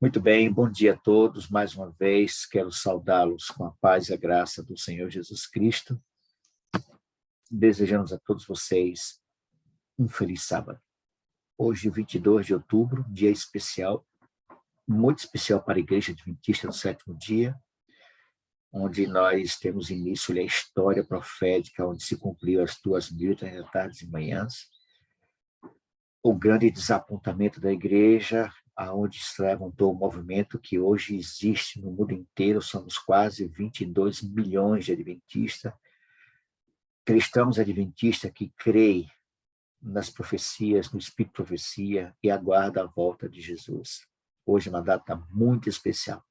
Muito bem, bom dia a todos. Mais uma vez, quero saudá-los com a paz e a graça do Senhor Jesus Cristo. Desejamos a todos vocês um feliz sábado. Hoje, 22 de outubro, dia especial, muito especial para a Igreja Adventista do Sétimo Dia, onde nós temos início a história profética, onde se cumpriu as 2.030 tardes e manhãs. O grande desapontamento da Igreja, aonde se levantou um movimento que hoje existe no mundo inteiro, somos quase 22 milhões de adventistas, cristãos adventistas que creem nas profecias, no Espírito de Profecia e aguardam a volta de Jesus. Hoje é uma data muito especial.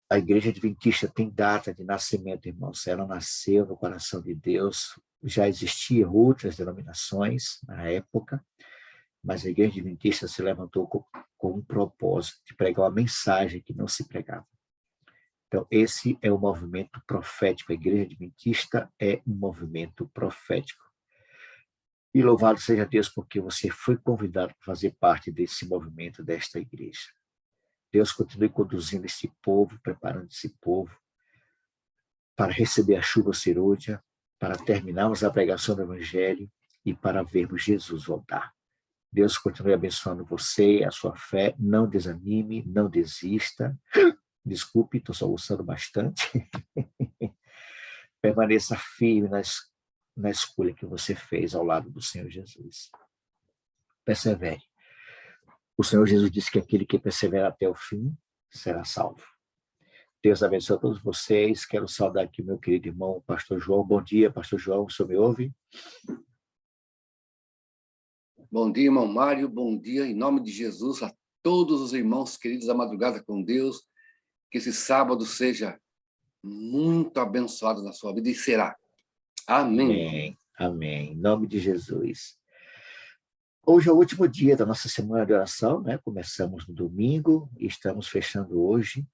A Igreja Adventista tem data de nascimento, irmãos. Ela nasceu no coração de Deus. Já existiam outras denominações na época, mas a Igreja Adventista se levantou com um propósito de pregar uma mensagem que não se pregava. Então, esse é o movimento profético. A Igreja Adventista é um movimento profético. E louvado seja Deus porque você foi convidado para fazer parte desse movimento, desta igreja. Deus continue conduzindo esse povo, preparando esse povo para receber a chuva serôdia, para terminarmos a pregação do Evangelho e para vermos Jesus voltar. Deus continue abençoando você, a sua fé. Não desanime, não desista. Desculpe, estou soluçando bastante. Permaneça firme na escolha que você fez ao lado do Senhor Jesus. Persevere. O Senhor Jesus disse que aquele que persevera até o fim será salvo. Deus abençoe a todos vocês. Quero saudar aqui o meu querido irmão, pastor João. Bom dia, pastor João, o senhor me ouve? Bom dia, irmão Mário. Bom dia, em nome de Jesus, a todos os irmãos queridos da Madrugada com Deus. Que esse sábado seja muito abençoado na sua vida e será. Amém. Amém, amém. Em nome de Jesus. Hoje é o último dia da nossa semana de oração, né? Começamos no domingo e estamos fechando hoje.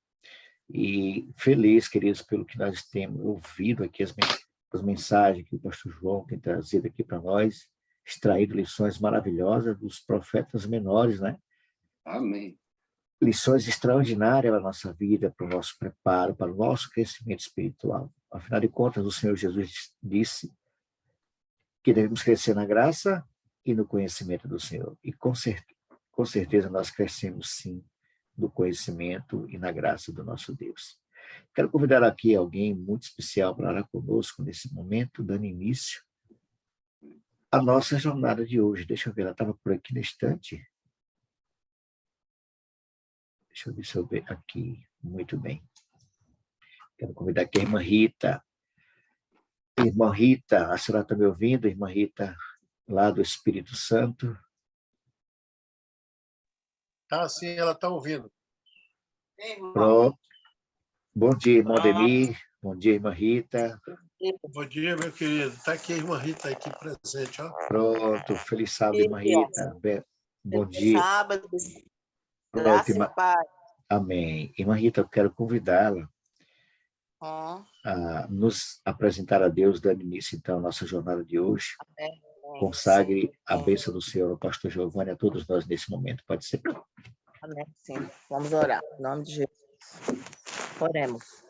E feliz, queridos, pelo que nós temos ouvido aqui, as mensagens que o pastor João tem trazido aqui para nós, extraído lições maravilhosas dos profetas menores, né? Amém. Lições extraordinárias para a nossa vida, para o nosso preparo, para o nosso crescimento espiritual. Afinal de contas, o Senhor Jesus disse que devemos crescer na graça e no conhecimento do Senhor. E com certeza nós crescemos sim no conhecimento e na graça do nosso Deus. Quero convidar aqui alguém muito especial para orar conosco nesse momento, dando início à nossa jornada de hoje. Deixa eu ver, ela estava por aqui na estante. Deixa eu ver se eu ver aqui. Muito bem. Quero convidar aqui a irmã Rita. Irmã Rita, a senhora está me ouvindo? Irmã Rita, lá do Espírito Santo. Sim, ela está ouvindo. Pronto. Bom dia, irmão Ademir. Bom dia, irmã Rita. Bom dia, meu querido. Está aqui a irmã Rita aqui presente, ó. Pronto. Feliz sábado, irmã Rita. Bom dia. Sábado. Pronto, irmã. Amém. Irmã Rita, eu quero convidá-la a nos apresentar a Deus, dando início, então, à nossa jornada de hoje. Amém. Consagre a bênção do Senhor ao pastor Giovanni, a todos nós nesse momento. Pode ser? Amém, sim. Vamos orar. Em nome de Jesus. Oremos.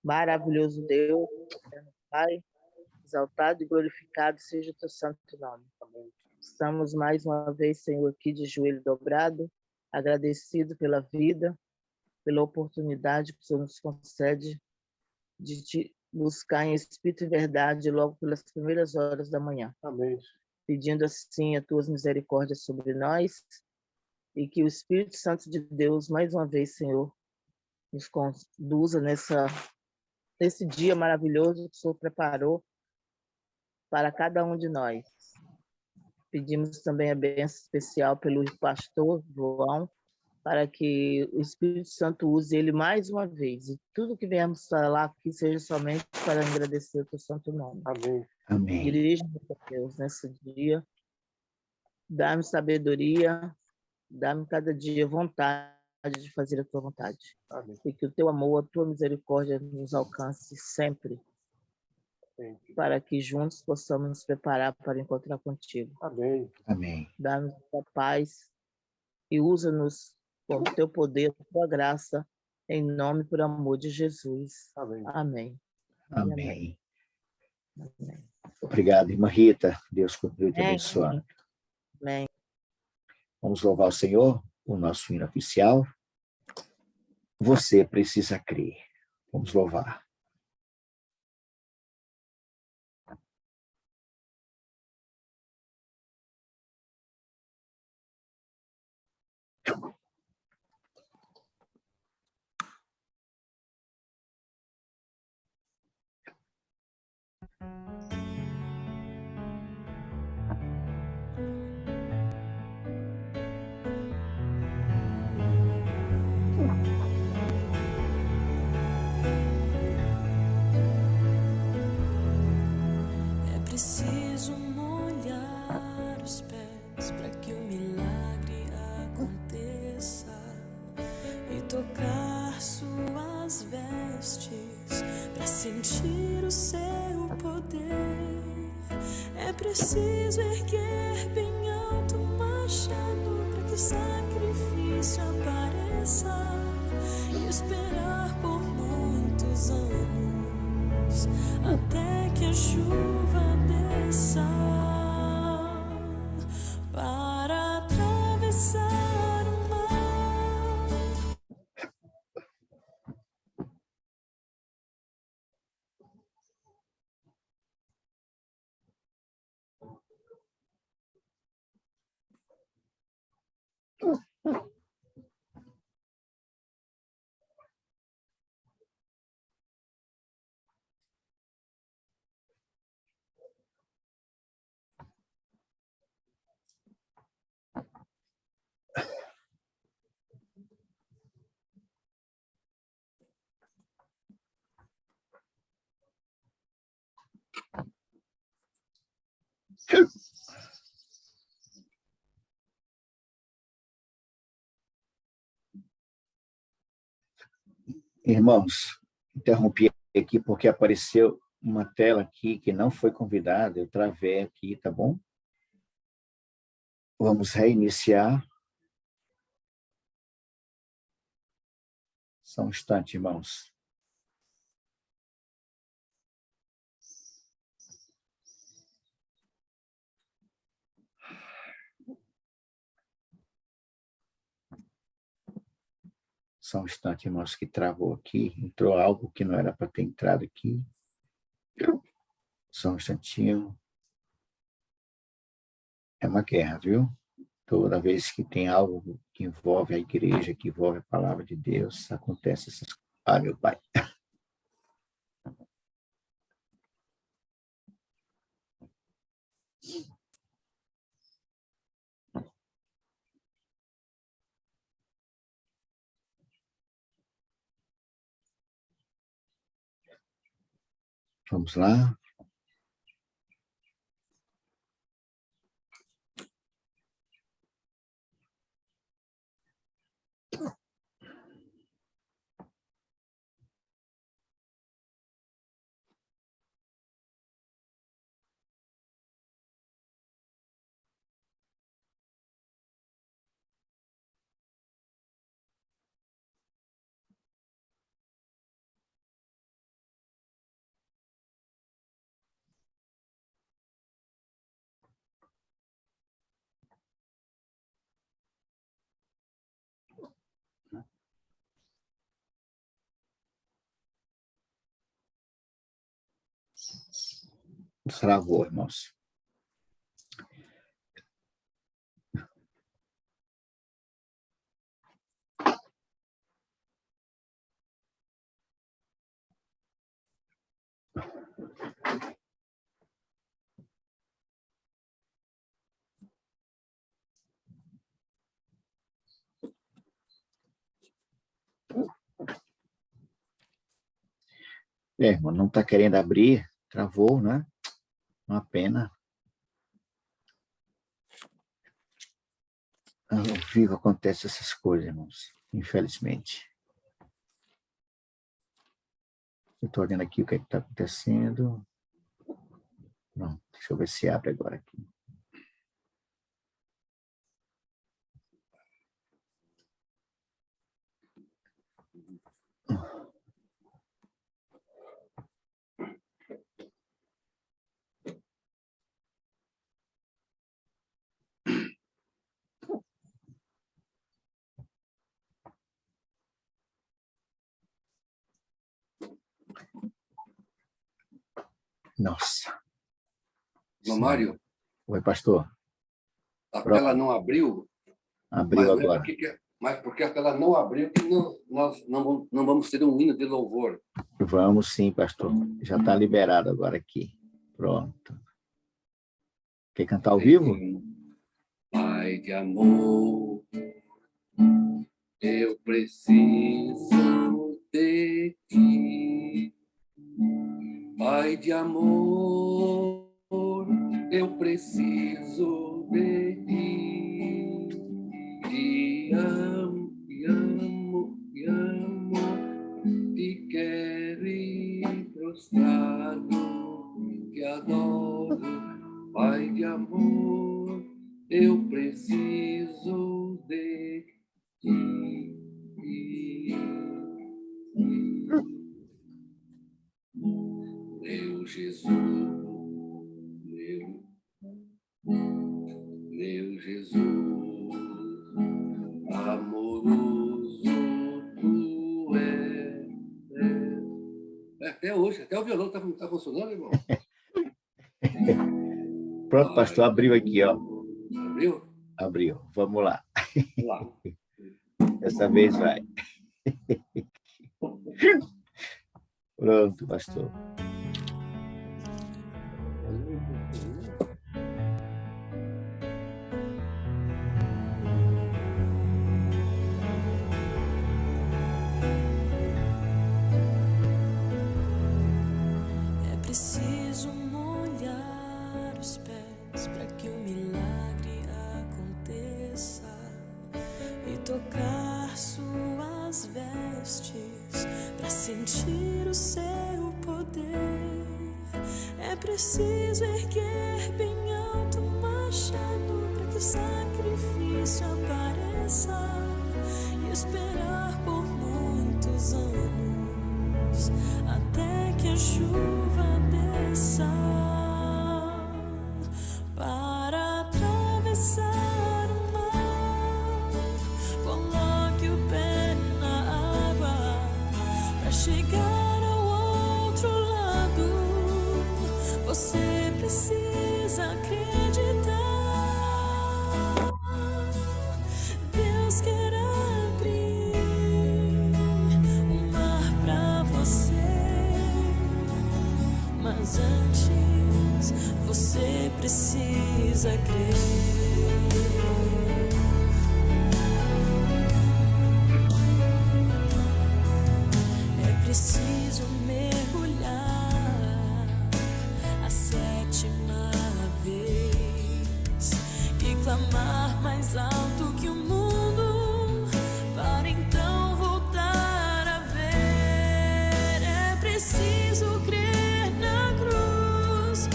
Maravilhoso Deus, Pai, exaltado e glorificado seja o teu santo nome. Estamos mais uma vez, Senhor, aqui de joelho dobrado, agradecido pela vida, pela oportunidade que o Senhor nos concede de te buscar em espírito e verdade logo pelas primeiras horas da manhã. Amém. Pedindo assim a tuas misericórdias sobre nós e que o Espírito Santo de Deus, mais uma vez, Senhor, nos conduza nesse dia maravilhoso que o Senhor preparou para cada um de nós. Pedimos também a bênção especial pelo pastor João, para que o Espírito Santo use ele mais uma vez. E tudo que viemos falar aqui seja somente para agradecer o teu santo nome. Amém. Amém. Dirige-nos, Deus, nesse dia. Dá-me sabedoria, dá-me cada dia vontade de fazer a tua vontade. Amém. E que o teu amor, a tua misericórdia nos alcance sempre. Amém. Para que juntos possamos nos preparar para encontrar contigo. Amém. Amém. Dá-nos a paz e usa-nos com o teu poder, a tua graça, em nome e por amor de Jesus. Amém. Amém. Amém. Amém. Obrigado, irmã Rita. Deus continue te abençoando. Amém. Vamos louvar o Senhor, o nosso hino oficial. Você precisa crer. Vamos louvar. É preciso molhar os pés para que o milagre aconteça e tocar suas vestes para sentir o seu poder. É preciso erguer bem alto o machado para que o sacrifício apareça e esperar por muitos anos até que a chuva desça para atravessar o mar. Irmãos, interrompi aqui porque apareceu uma tela aqui que não foi convidada. Eu travei aqui, tá bom? Vamos reiniciar. Só um instante, irmãos. Só um instante, irmãos, que travou aqui. Entrou algo que não era para ter entrado aqui. Só um instantinho. É uma guerra, viu? Toda vez que tem algo que envolve a igreja, que envolve a palavra de Deus, acontece essas coisas. Ah, meu pai. Vamos lá. Travou, irmãos. Irmão, não está querendo abrir, travou, né? Uma pena. Ao vivo acontece essas coisas, irmãos, infelizmente. Eu estou olhando aqui o que está acontecendo. Não, deixa eu ver se abre agora aqui. Nossa. Irmão Mário, Oi, pastor. a Pronto. tela não abriu, Abriu mas, agora. mas porque a tela não abriu, que nós não vamos ter um hino de louvor. Vamos sim, pastor. Já está liberado agora aqui. Pronto. Quer cantar ao vivo? Pai de amor, eu preciso de ti. Pai de amor, eu preciso de ti. Te amo, te amo, te amo. Te quero ir prostrado, te adoro. Pai de amor, eu preciso de ti. Meu Jesus, meu Jesus, amoroso tu és. Até hoje, até o violão tá funcionando, irmão? Pronto, pastor, abriu aqui, ó. Abriu? Abriu. Vamos lá. Vamos lá. Dessa vez vai. Pronto, pastor. É preciso molhar os pés para que o milagre aconteça e tocar suas vestes para sentir o seu poder. É preciso erguer bem alto o machado para que o sacrifício apareça e esperar por muitos anos até que a chuva desça para atravessar o mar. Coloque o pé na água para chegar ao outro lado. Você precisa acreditar. Deus quer abrir o mar para você, mas antes você precisa crer. É preciso mergulhar a 7ª vez e clamar mais alto que o mundo para então voltar a ver. É preciso crer na cruz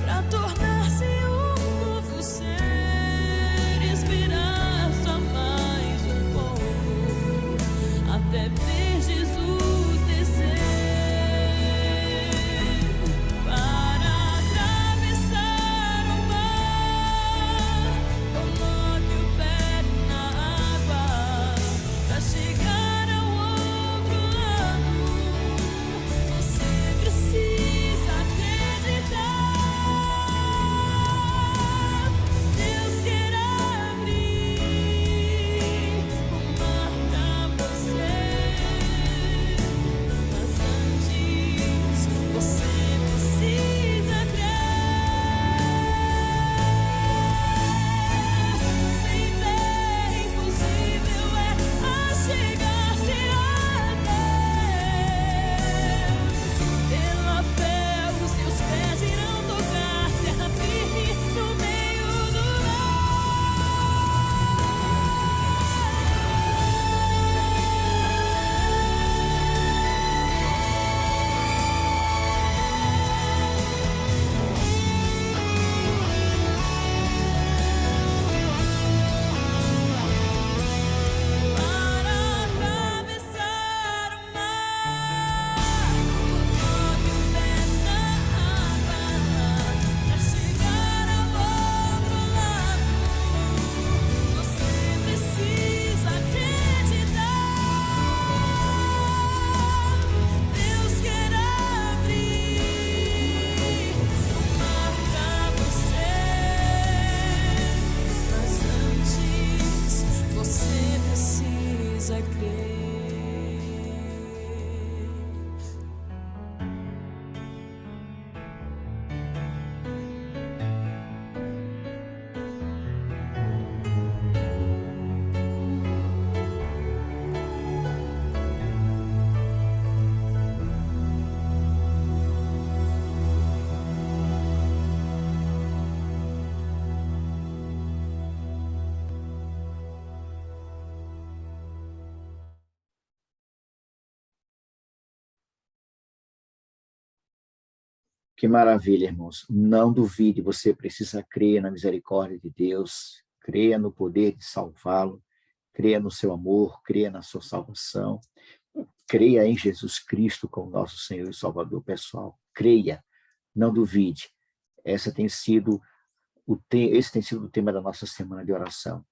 para tornar-se um novo ser, esperar só mais um pouco até ver Jesus descer para atravessar o mar. Coloque o pé na Que maravilha, irmãos. Não duvide, você precisa crer na misericórdia de Deus, creia no poder de salvá-lo, creia no seu amor, creia na sua salvação, creia em Jesus Cristo como nosso Senhor e Salvador pessoal. Creia, não duvide. Esse tem sido o tema da nossa semana de oração.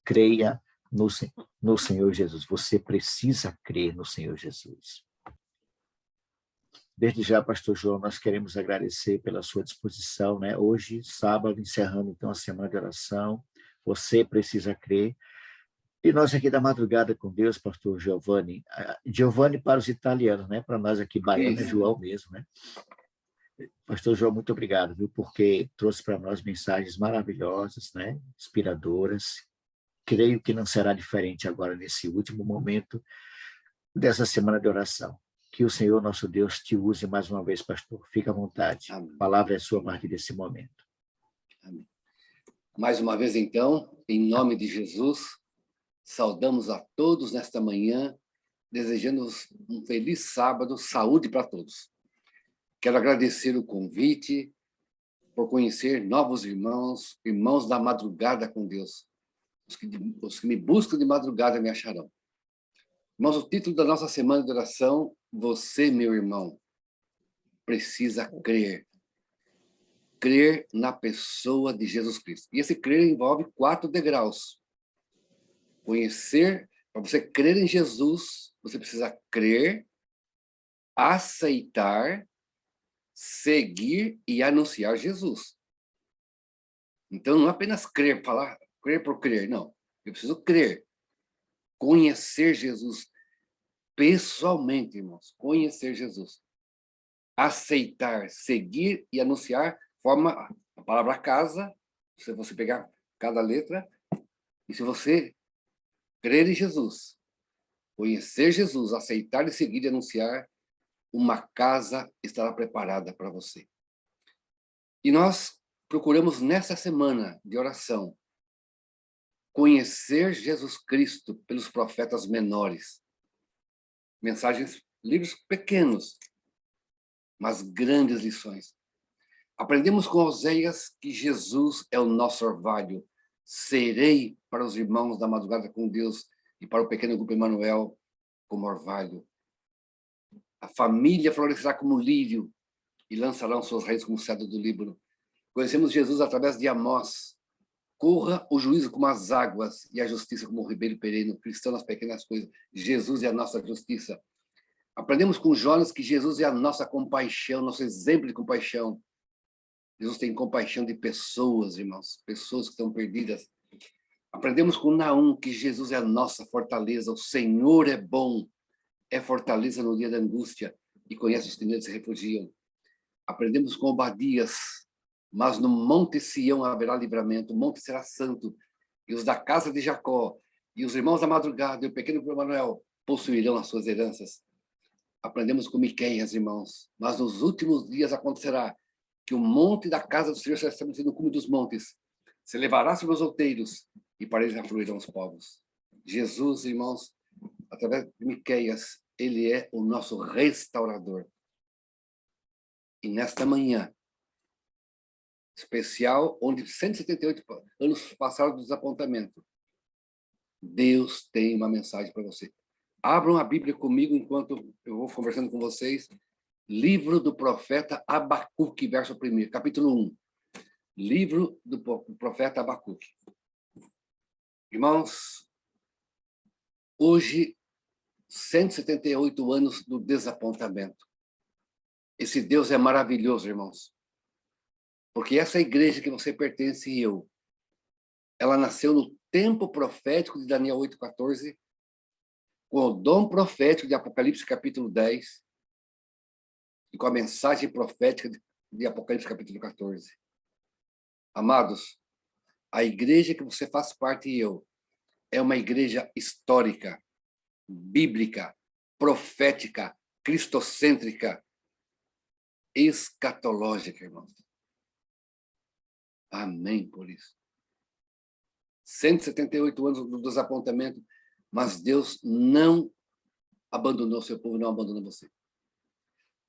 Creia no Senhor Jesus. Você precisa crer no Senhor Jesus. Desde já, pastor João, nós queremos agradecer pela sua disposição, né? Hoje, sábado, encerrando então a semana de oração. Você precisa crer. E nós aqui da Madrugada com Deus, pastor Giovanni, Giovanni para os italianos, né? Para nós aqui, baiano, é João mesmo, né? Pastor João, muito obrigado, viu? Porque trouxe para nós mensagens maravilhosas, né? Inspiradoras. Creio que não será diferente agora nesse último momento dessa semana de oração. Que o Senhor, nosso Deus, te use mais uma vez, pastor. Fica à vontade. Amém. A palavra é sua a partir desse momento. Amém. Mais uma vez, então, em nome de Jesus, saudamos a todos nesta manhã, desejando-vos um feliz sábado, saúde para todos. Quero agradecer o convite, por conhecer novos irmãos, irmãos da madrugada com Deus. Os que me buscam de madrugada me acharão. Irmãos, o título da nossa semana de oração, você, meu irmão, precisa crer. Crer na pessoa de Jesus Cristo. E esse crer envolve 4 degraus. Conhecer, para você crer em Jesus, você precisa crer, aceitar, seguir e anunciar Jesus. Então, não é apenas crer, falar, crer por crer, não. Eu preciso crer. Conhecer Jesus pessoalmente, irmãos. Conhecer Jesus. Aceitar, seguir e anunciar, forma a palavra casa, se você pegar cada letra, e se você crer em Jesus, conhecer Jesus, aceitar e seguir e anunciar, uma casa estará preparada para você. E nós procuramos nessa semana de oração conhecer Jesus Cristo pelos profetas menores. Mensagens, livros pequenos, mas grandes lições. Aprendemos com Oséias que Jesus é o nosso orvalho. Serei para os irmãos da madrugada com Deus e para o pequeno grupo Emanuel como orvalho. A família florescerá como lírio e lançarão suas raízes como cedro do Líbano. Conhecemos Jesus através de Amós. Corra o juízo como as águas e a justiça como o ribeiro perene, cristão nas pequenas coisas. Jesus é a nossa justiça. Aprendemos com Jonas que Jesus é a nossa compaixão, nosso exemplo de compaixão. Jesus tem compaixão de pessoas, irmãos, pessoas que estão perdidas. Aprendemos com Naum que Jesus é a nossa fortaleza. O Senhor é bom, é fortaleza no dia da angústia e conhece os que nele se refugiam. Aprendemos com Obadias, mas no Monte Sião haverá livramento, o monte será santo, e os da casa de Jacó, e os irmãos da madrugada, e o pequeno Emanuel possuirão as suas heranças. Aprendemos com Miqueias, irmãos, mas nos últimos dias acontecerá que o monte da casa do Senhor será estabelecido no cume dos montes, se levará sobre os outeiros, e para eles afluirão os povos. Jesus, irmãos, através de Miqueias, ele é o nosso restaurador. E nesta manhã especial, onde 178 anos passaram do desapontamento, Deus tem uma mensagem para você. Abram a Bíblia comigo enquanto eu vou conversando com vocês. Livro do profeta Abacuque, verso 1, capítulo 1. Livro do profeta Abacuque. Irmãos, hoje, 178 anos do desapontamento. Esse Deus é maravilhoso, irmãos. Porque essa igreja que você pertence e eu, ela nasceu no tempo profético de Daniel 8,14, com o dom profético de Apocalipse capítulo 10 e com a mensagem profética de Apocalipse capítulo 14. Amados, a igreja que você faz parte e eu é uma igreja histórica, bíblica, profética, cristocêntrica, escatológica, irmãos. Amém por isso. 178 anos do desapontamento, mas Deus não abandonou seu povo, não abandonou você.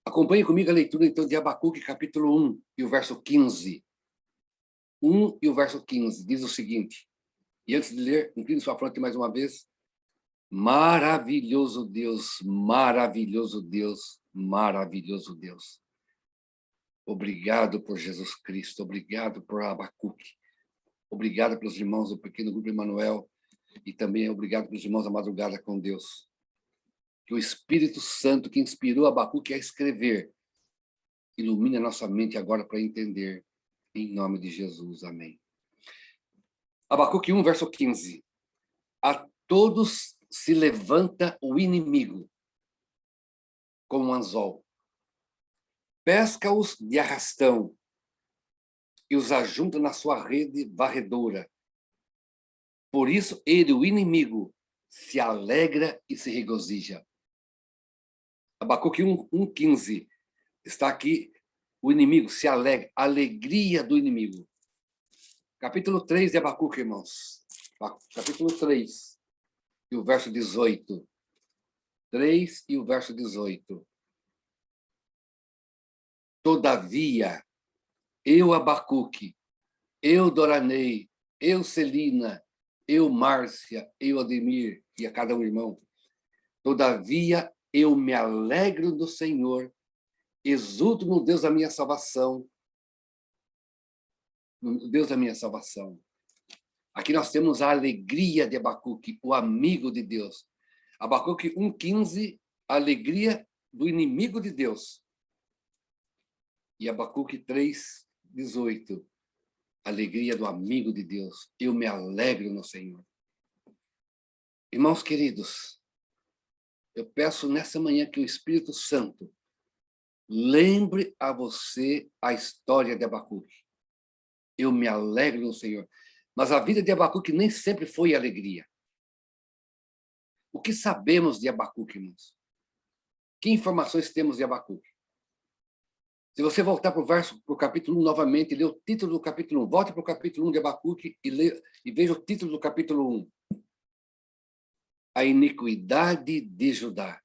Acompanhe comigo a leitura, então, de Abacuque, capítulo 1, e o verso 15. 1 e o verso 15, diz o seguinte, e antes de ler, incline sua fronte mais uma vez. Maravilhoso Deus, maravilhoso Deus, maravilhoso Deus. Obrigado por Jesus Cristo, obrigado por Abacuque, obrigado pelos irmãos do pequeno grupo Emanuel e também obrigado pelos irmãos da madrugada com Deus. Que o Espírito Santo que inspirou Abacuque a escrever ilumine a nossa mente agora para entender. Em nome de Jesus, amém. Abacuque 1, verso 15. A todos se levanta o inimigo como um anzol. Pesca-os de arrastão e os ajunta na sua rede varredora. Por isso ele, o inimigo, se alegra e se regozija. Abacuque 1:15. Está aqui, o inimigo se alegra, a alegria do inimigo. Capítulo 3 de Abacuque, irmãos. Capítulo 3, e o verso 18. 3 e o verso 18. Todavia, eu, Abacuque, eu, Doranei, eu, Celina, eu, Márcia, eu, Ademir, e a cada um irmão. Todavia, eu me alegro do Senhor, exulto no Deus da minha salvação. No Deus da minha salvação. Aqui nós temos a alegria de Abacuque, o amigo de Deus. Abacuque 1:15, a alegria do inimigo de Deus. E Abacuque 3:18, a alegria do amigo de Deus. Eu me alegro no Senhor. Irmãos queridos, eu peço nessa manhã que o Espírito Santo lembre a você a história de Abacuque. Eu me alegro no Senhor. Mas a vida de Abacuque nem sempre foi alegria. O que sabemos de Abacuque, irmãos? Que informações temos de Abacuque? Se você voltar para o capítulo 1 novamente, ler o título do capítulo 1, volte para o capítulo 1 de Abacuque e veja o título do capítulo 1. A iniquidade de Judá.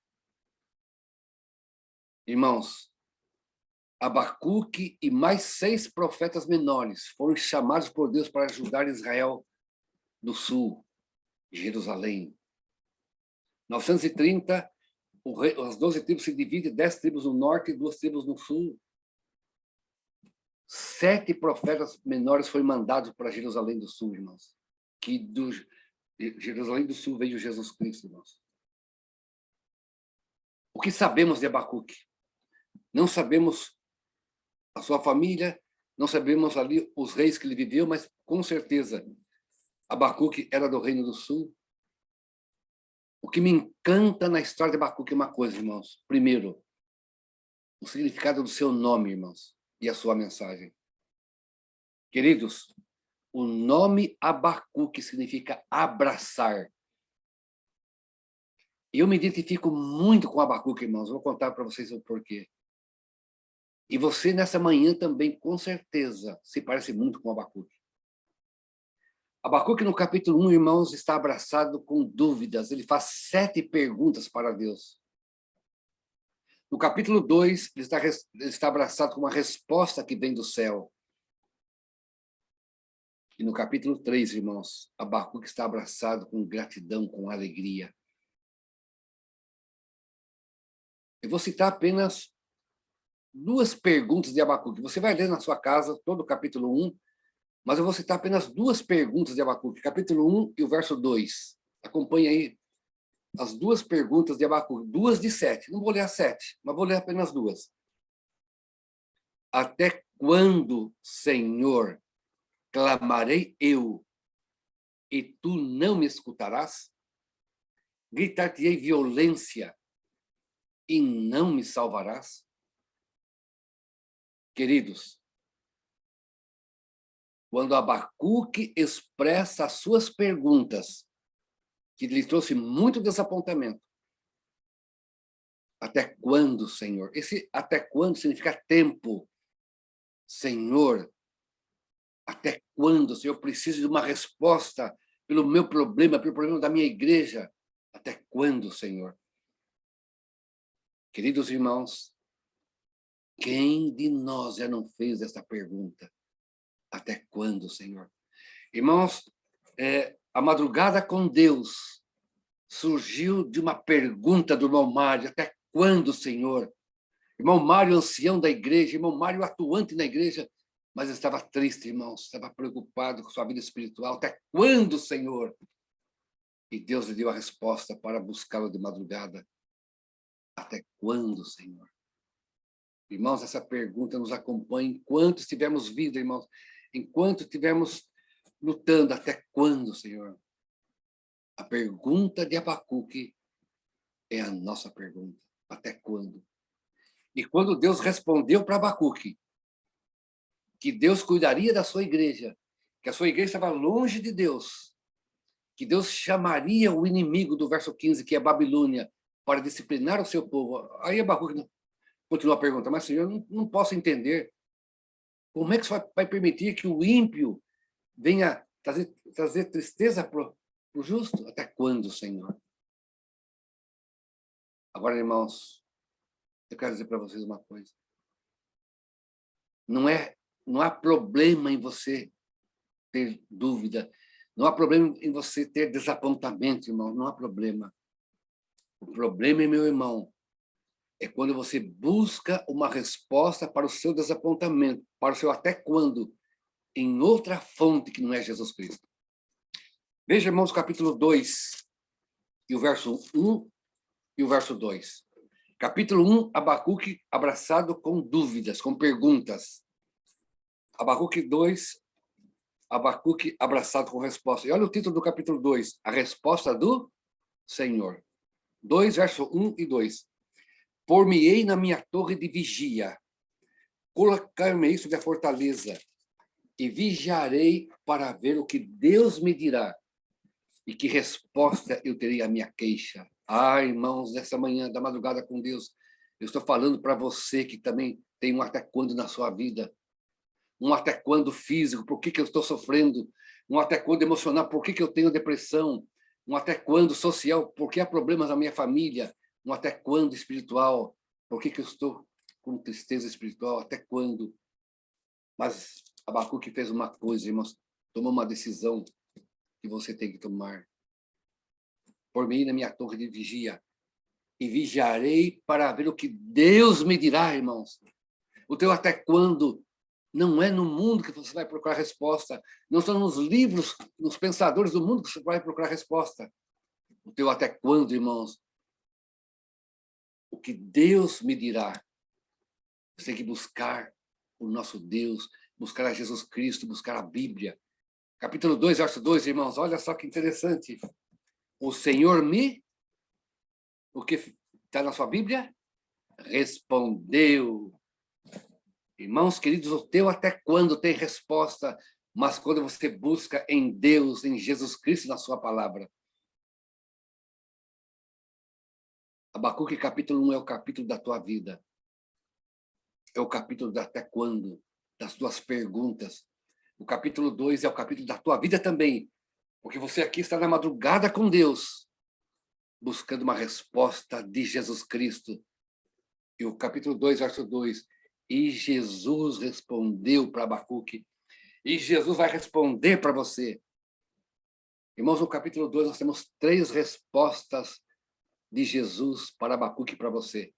Irmãos, Abacuque e mais 6 profetas menores foram chamados por Deus para ajudar Israel do sul, Jerusalém. 930, as 12 tribos se dividem, 10 tribos no norte e 2 tribos no sul. 7 profetas menores foram mandados para Jerusalém do sul, irmãos. Que do Jerusalém do sul veio Jesus Cristo, irmãos. O que sabemos de Abacuque? Não sabemos a sua família, não sabemos ali os reis que ele viveu, mas com certeza Abacuque era do Reino do Sul. O que me encanta na história de Abacuque é uma coisa, irmãos. Primeiro, o significado do seu nome, irmãos, e a sua mensagem. Queridos, o nome Abacuque significa abraçar. Eu me identifico muito com Abacuque, irmãos. Vou contar para vocês o porquê. E você, nessa manhã, também, com certeza, se parece muito com Abacuque. Abacuque, no capítulo 1, irmãos, está abraçado com dúvidas. Ele faz 7 perguntas para Deus. No capítulo 2, ele está abraçado com uma resposta que vem do céu. E no capítulo 3, irmãos, Abacuque está abraçado com gratidão, com alegria. Eu vou citar apenas 2 perguntas de Abacuque. Você vai ler na sua casa todo o capítulo 1, mas eu vou citar apenas 2 perguntas de Abacuque. Capítulo 1 e o verso 2. Acompanhe aí as 2 perguntas de Abacuque. 2 de 7. Não vou ler as 7, mas vou ler apenas 2. Até quando, Senhor, clamarei eu, e tu não me escutarás? Gritar-te-ei violência, e não me salvarás? Queridos, quando Abacuque expressa as suas perguntas, que lhe trouxe muito desapontamento. Até quando, Senhor? Esse até quando significa tempo. Senhor, até quando, Senhor, eu preciso de uma resposta pelo meu problema, pelo problema da minha igreja? Até quando, Senhor? Queridos irmãos, Quem de nós já não fez essa pergunta? Até quando, Senhor? Irmãos, a madrugada com Deus surgiu de uma pergunta do irmão Mário: até quando, Senhor? Irmão Mário, ancião da igreja, irmão Mário, atuante na igreja, mas estava triste, irmãos, estava preocupado com sua vida espiritual. Até quando, Senhor? E Deus lhe deu a resposta para buscá-lo de madrugada. Até quando, Senhor? Irmãos, essa pergunta nos acompanha enquanto estivermos vida, irmãos. Enquanto estivermos lutando, até quando, Senhor? A pergunta de Abacuque é a nossa pergunta. Até quando? E quando Deus respondeu para Abacuque que Deus cuidaria da sua igreja, que a sua igreja estava longe de Deus, que Deus chamaria o inimigo do verso 15, que é Babilônia, para disciplinar o seu povo. Aí Abacuque continua a pergunta: mas, Senhor, eu não posso entender. Como é que você vai permitir que o ímpio venha trazer tristeza para o justo? Até quando, Senhor? Agora, irmãos, eu quero dizer para vocês uma coisa. Não há problema em você ter dúvida. Não há problema em você ter desapontamento, irmão. Não há problema. O problema, meu irmão, é quando você busca uma resposta para o seu desapontamento, para o seu até quando, em outra fonte que não é Jesus Cristo. Veja, irmãos, capítulo 2, e o verso 1 e o verso 2. Capítulo 1, Abacuque abraçado com dúvidas, com perguntas. Abacuque 2, Abacuque abraçado com resposta. E olha o título do capítulo 2, a resposta do Senhor. 2, verso 1 e 2. Por-me-ei na minha torre de vigia, colocar-me-ei sobre a fortaleza, e vigiarei para ver o que Deus me dirá, e que resposta eu terei à minha queixa. Irmãos, nessa manhã da madrugada com Deus, eu estou falando para você que também tem um até quando na sua vida. Um até quando físico, por que eu estou sofrendo? Um até quando emocional, por que eu tenho depressão? Um até quando social, por que há problemas na minha família? Um até quando espiritual, por que eu estou com tristeza espiritual? Até quando? Mas Abacuque fez uma coisa, irmãos, tomou uma decisão que você tem que tomar. Por mim, na minha torre de vigia, e vigiarei para ver o que Deus me dirá, irmãos. O teu até quando não é no mundo que você vai procurar resposta, não são nos livros, nos pensadores do mundo que você vai procurar resposta. O teu até quando, irmãos, o que Deus me dirá. Você tem que buscar o nosso Deus, buscar a Jesus Cristo, buscar a Bíblia. Capítulo 2, verso 2, irmãos, olha só que interessante. O Senhor me... O que está na sua Bíblia? Respondeu. Irmãos queridos, o teu até quando tem resposta, mas quando você busca em Deus, em Jesus Cristo, na sua palavra. Abacuque capítulo 1 é o capítulo da tua vida. É o capítulo da até quando, das tuas perguntas. O capítulo 2 é o capítulo da tua vida também, porque você aqui está na madrugada com Deus, buscando uma resposta de Jesus Cristo. E o capítulo 2, verso 2, e Jesus respondeu para Abacuque, e Jesus vai responder para você. Irmãos, no capítulo 2 nós temos 3 respostas de Jesus para Abacuque e para você.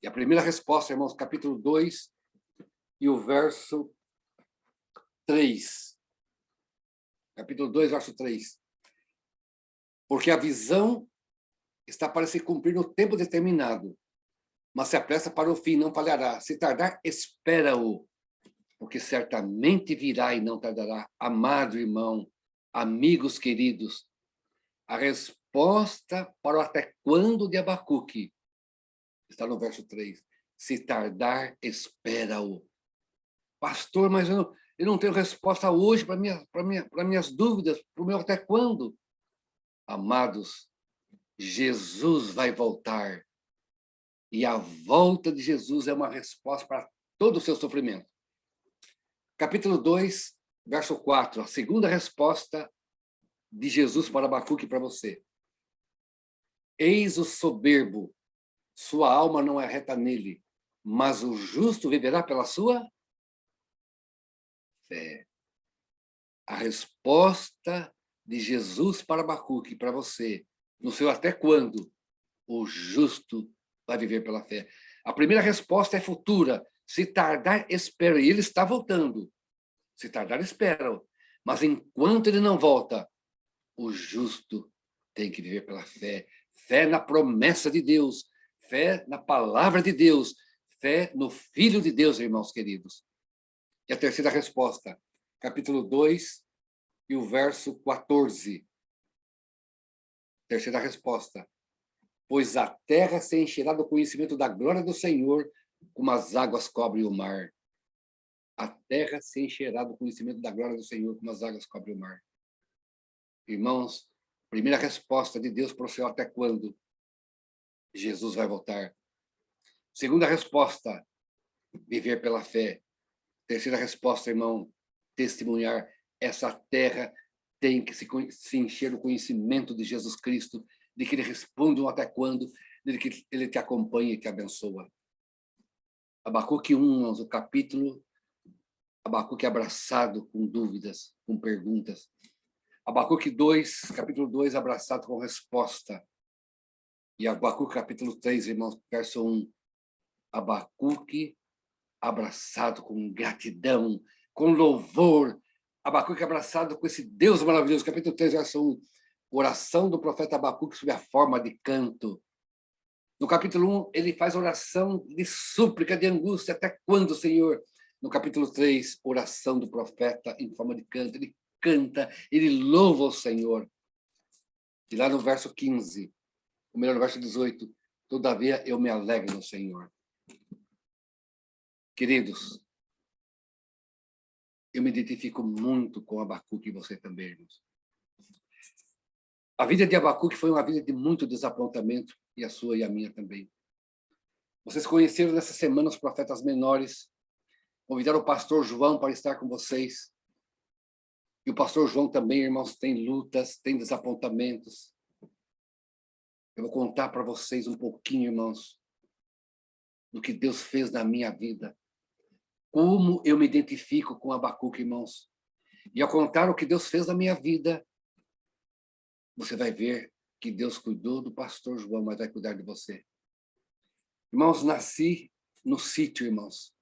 E a primeira resposta, irmãos, capítulo 2 e o verso 3. Capítulo 2, verso 3. Porque a visão está para se cumprir no tempo determinado, mas se apressa para o fim, não falhará. Se tardar, espera-o, porque certamente virá e não tardará. Amado irmão, amigos queridos, a resposta para o até quando de Abacuque está no verso 3. Se tardar, espera-o. Pastor, mas eu não tenho resposta hoje para minhas dúvidas, para o meu até quando. Amados, Jesus vai voltar. E a volta de Jesus é uma resposta para todo o seu sofrimento. Capítulo 2, verso 4. A segunda resposta de Jesus para Abacuque e para você. Eis o soberbo, sua alma não é reta nele. mas o justo viverá pela sua fé. A resposta de Jesus para Abacuque, para você, no seu até quando, o justo vai viver pela fé. A primeira resposta é futura. Se tardar, espero. E ele está voltando. Se tardar, espero. Mas enquanto ele não volta, o justo tem que viver pela fé. Fé na promessa de Deus. Fé na palavra de Deus. Fé no Filho de Deus, irmãos queridos. E a terceira resposta, capítulo 2 e o verso 14. Terceira resposta. Pois a terra se encherá do conhecimento da glória do Senhor, como as águas cobrem o mar. A terra se encherá do conhecimento da glória do Senhor, como as águas cobrem o mar. Irmãos, primeira resposta de Deus para o céu, até quando? Jesus vai voltar. Segunda resposta, viver pela fé. Terceira resposta, irmão, testemunhar. Essa terra tem que se encher do conhecimento de Jesus Cristo, de que ele responde um até quando, de que ele te acompanha e te abençoa. Abacuque 1, o capítulo, Abacuque abraçado com dúvidas, com perguntas. Abacuque 2, capítulo 2, abraçado com resposta. E Abacuque capítulo 3, irmãos, verso 1. Abacuque abraçado com gratidão, com louvor. Abacuque abraçado com esse Deus maravilhoso. Capítulo 3, verso 1. Oração do profeta Abacuque sob a forma de canto. No capítulo 1, ele faz oração de súplica, de angústia. Até quando, Senhor? No capítulo 3, oração do profeta em forma de canto. Ele canta, ele louva o Senhor. E lá no verso 15, ou melhor, no verso 18, todavia eu me alegro no Senhor. Queridos, eu me identifico muito com Abacuque e você também, irmãos. A vida de Abacuque foi uma vida de muito desapontamento, e a sua e a minha também. Vocês conheceram nessa semana os profetas menores, convidaram o pastor João para estar com vocês. E o pastor João também, irmãos, tem lutas, tem desapontamentos. Eu vou contar para vocês um pouquinho, irmãos, do que Deus fez na minha vida. Como eu me identifico com Abacuque, irmãos. E ao contar o que Deus fez na minha vida, você vai ver que Deus cuidou do pastor João, mas vai cuidar de você. Irmãos, nasci no sítio, irmãos.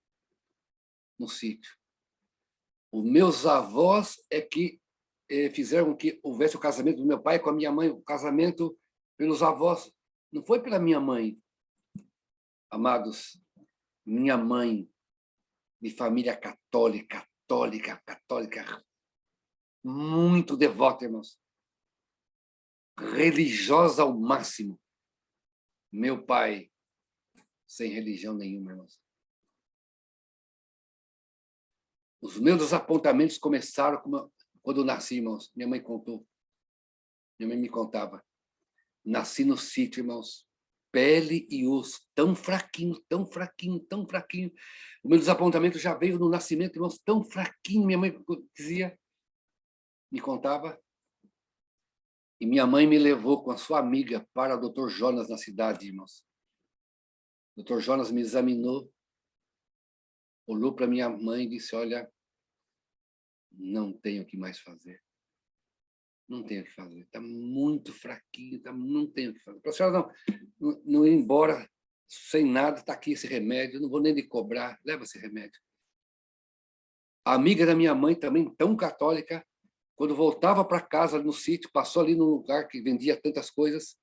No sítio. Os meus avós é que fizeram que houvesse o casamento do meu pai com a minha mãe. O casamento pelos avós não foi pela minha mãe. Amados, minha mãe, de família católica, muito devota, irmãos. Religiosa ao máximo. Meu pai, sem religião nenhuma, irmãos. Os meus desapontamentos começaram quando eu nasci, irmãos. Minha mãe contou. Minha mãe me contava. Nasci no sítio, irmãos. Pele e osso, tão fraquinho, tão fraquinho, tão fraquinho. O meu desapontamento já veio no nascimento, irmãos, tão fraquinho. Minha mãe dizia, me contava. E minha mãe me levou com a sua amiga para o Dr. Jonas na cidade, irmãos. O Dr. Jonas me examinou, olhou para minha mãe e disse, olha, não tenho o que mais fazer. Não tenho o que fazer. Está muito fraquinho, não tenho o que fazer. Para a senhora não ir embora sem nada, está aqui esse remédio, não vou nem lhe cobrar, leva esse remédio. A amiga da minha mãe, também tão católica, quando voltava para casa no sítio, passou ali num lugar que vendia tantas coisas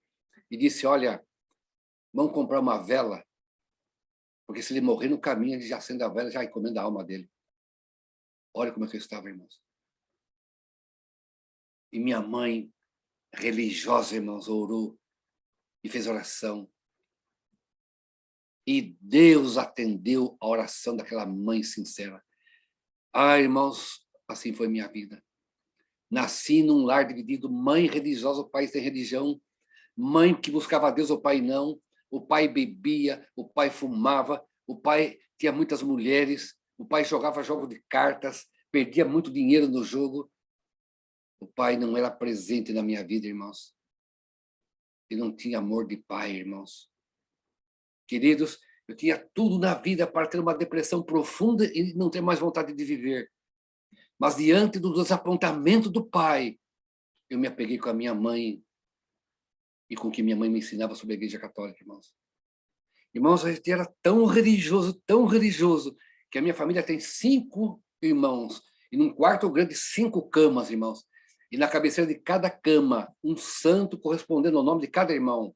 e disse, olha, vamos comprar uma vela, porque se ele morrer no caminho, ele já acende a vela, já encomenda a alma dele. Olha como é que eu estava, irmãos. E minha mãe, religiosa, irmãos, orou e fez oração. E Deus atendeu a oração daquela mãe sincera. Ah, irmãos, assim foi minha vida. Nasci num lar dividido, mãe religiosa, o pai sem religião, mãe que buscava a Deus, o pai não, o pai bebia, o pai fumava, o pai tinha muitas mulheres, o pai jogava jogo de cartas, perdia muito dinheiro no jogo. O pai não era presente na minha vida, irmãos. E não tinha amor de pai, irmãos. Queridos, Eu tinha tudo na vida para ter uma depressão profunda e não ter mais vontade de viver. Mas diante do desapontamento do pai, eu me apeguei com a minha mãe e com o que minha mãe me ensinava sobre a Igreja Católica, irmãos. Irmãos, a gente era tão religioso, que a minha família tem 5 irmãos. E num quarto grande, 5 camas, irmãos. E na cabeceira de cada cama, um santo correspondendo ao nome de cada irmão.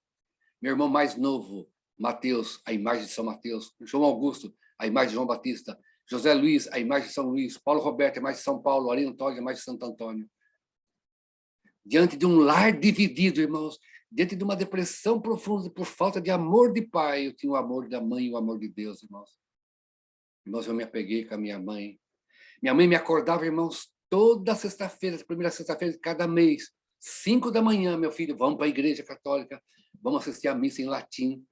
Meu irmão mais novo, Mateus, a imagem de São Mateus. João Augusto, a imagem de João Batista. José Luiz, a imagem de São Luís. Paulo Roberto, a imagem de São Paulo. Ari Antônio, a imagem de Santo Antônio. Diante de um lar dividido, irmãos, diante de uma depressão profunda por falta de amor de pai, eu tinha o amor da mãe e o amor de Deus, irmãos. Irmãos, eu me apeguei com a minha mãe. Minha mãe me acordava, irmãos, toda sexta-feira, primeira sexta-feira de cada mês, 5 da manhã, meu filho, vamos para a Igreja Católica, vamos assistir a missa em latim.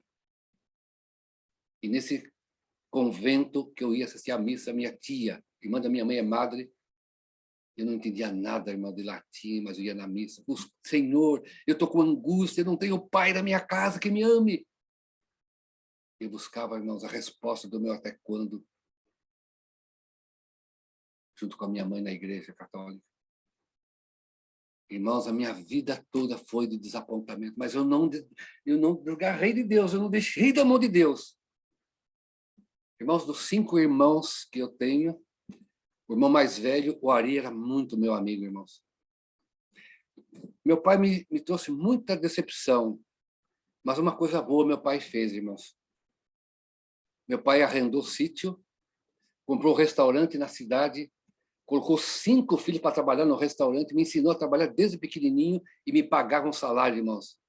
E nesse convento que eu ia assistir a missa, minha tia, irmã da minha mãe é madre, eu não entendia nada, irmão, de latim, mas eu ia na missa. Senhor, eu estou com angústia, eu não tenho pai na minha casa que me ame. Eu buscava, irmãos, a resposta do meu até quando, junto com a minha mãe na Igreja Católica. Irmãos, a minha vida toda foi de desapontamento, mas eu não desgarrei de Deus, eu não deixei da mão de Deus. Irmãos, dos 5 irmãos que eu tenho, o irmão mais velho, o Ari, era muito meu amigo, irmãos. Meu pai me trouxe muita decepção, mas uma coisa boa meu pai fez, irmãos. Meu pai arrendou sítio, comprou um restaurante na cidade, colocou 5 filhos para trabalhar no restaurante, me ensinou a trabalhar desde pequenininho e me pagava um salário, irmãos.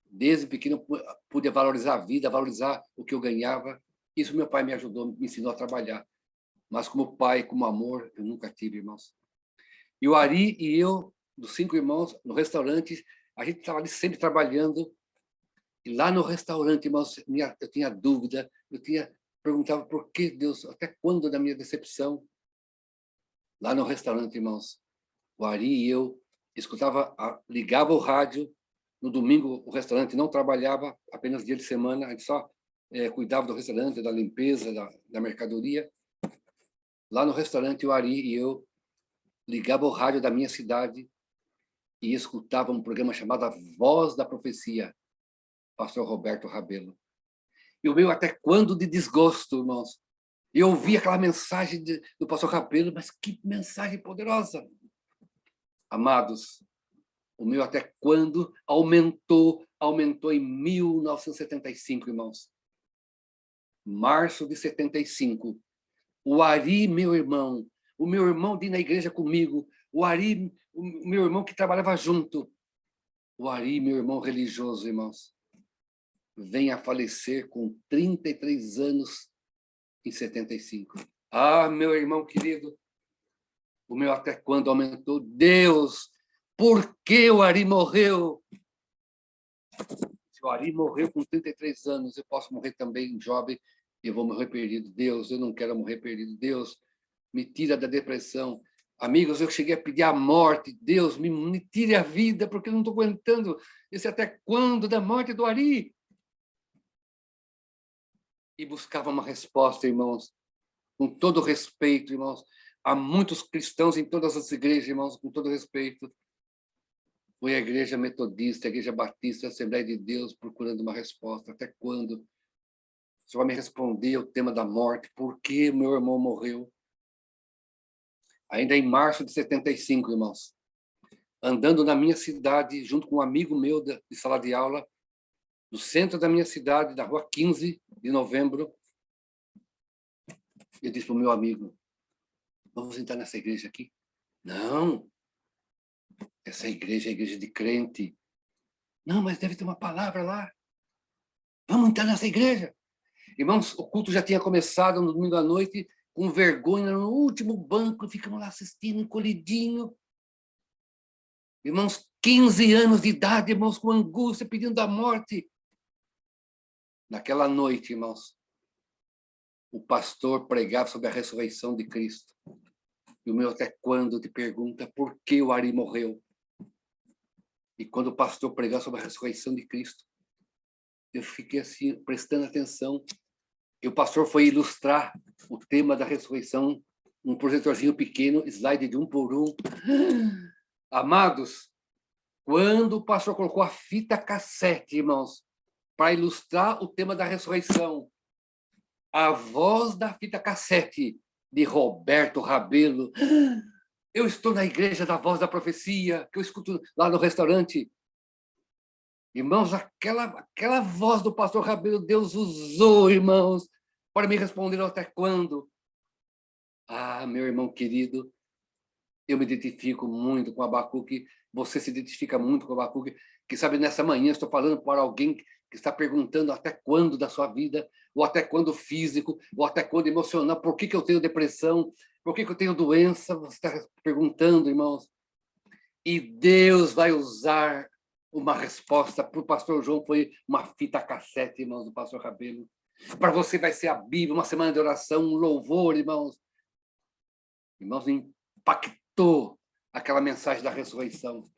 Desde pequeno eu pude valorizar a vida, valorizar o que eu ganhava. Isso meu pai me ajudou, me ensinou a trabalhar. Mas como pai, como amor, eu nunca tive, irmãos. E o Ari e eu, dos 5 irmãos, no restaurante, a gente estava ali sempre trabalhando. E lá no restaurante, irmãos, eu tinha dúvida, perguntava por que Deus, até quando da minha decepção. Lá no restaurante, irmãos, o Ari e eu ligava o rádio. No domingo, o restaurante não trabalhava, apenas dia de semana, a gente só cuidava do restaurante, da limpeza, da mercadoria. Lá no restaurante, o Ari e eu ligava o rádio da minha cidade e escutava um programa chamado A Voz da Profecia, pastor Roberto Rabelo. E o meu até quando de desgosto, irmãos. Eu ouvi aquela mensagem do pastor Rabelo, mas que mensagem poderosa. Amados, o meu até quando aumentou em 1975, irmãos. Março de 75. O Ari, meu irmão, o meu irmão de ir na igreja comigo, o Ari, o meu irmão que trabalhava junto, o Ari, meu irmão religioso, irmãos, vem a falecer com 33 anos em 75. Ah, meu irmão querido, o meu até quando aumentou. Deus, por que o Ari morreu? Se o Ari morreu com 33 anos, eu posso morrer também jovem, eu vou morrer perdido. Deus, eu não quero morrer perdido. Deus, me tira da depressão. Amigos, eu cheguei a pedir a morte. Deus, me tire a vida, porque eu não estou aguentando esse até quando da morte do Ari. E buscava uma resposta, irmãos, com todo respeito, irmãos. Há muitos cristãos em todas as igrejas, irmãos, com todo respeito. Foi a Igreja Metodista, a Igreja Batista, a Assembleia de Deus, procurando uma resposta. Até quando? Você vai me responder o tema da morte. Por que meu irmão morreu? Ainda em março de 75, irmãos. Andando na minha cidade, junto com um amigo meu de sala de aula, no centro da minha cidade, da rua 15 de novembro, eu disse para o meu amigo, vamos entrar nessa igreja aqui? Não, essa igreja é a igreja de crente. Não, mas deve ter uma palavra lá. Vamos entrar nessa igreja. Irmãos, o culto já tinha começado no domingo à noite, com vergonha, no último banco, ficamos lá assistindo, encolhidinho. Irmãos, 15 anos de idade, irmãos, com angústia, pedindo a morte. Naquela noite, irmãos, o pastor pregava sobre a ressurreição de Cristo. E o meu até quando te pergunta por que o Ari morreu. E quando o pastor pregava sobre a ressurreição de Cristo, eu fiquei assim, prestando atenção. E o pastor foi ilustrar o tema da ressurreição, um projetorzinho pequeno, slide de 1 por 1. Amados, quando o pastor colocou a fita cassete, irmãos, para ilustrar o tema da ressurreição, a voz da fita cassete de Roberto Rabelo, eu estou na igreja da Voz da Profecia, que eu escuto lá no restaurante. Irmãos, aquela voz do pastor Rabelo, Deus usou, irmãos, para me responder até quando. Ah, meu irmão querido, eu me identifico muito com Abacuque, você se identifica muito com Abacuque, que sabe, nessa manhã estou falando para alguém que está perguntando até quando da sua vida, ou até quando físico, ou até quando emocional, por que eu tenho depressão, por que eu tenho doença, você está perguntando, irmãos. E Deus vai usar uma resposta para o pastor João, foi uma fita cassete, irmãos, do pastor Rabelo. Para você vai ser a Bíblia, uma semana de oração, um louvor, irmãos. Irmãos, impactou aquela mensagem da ressurreição.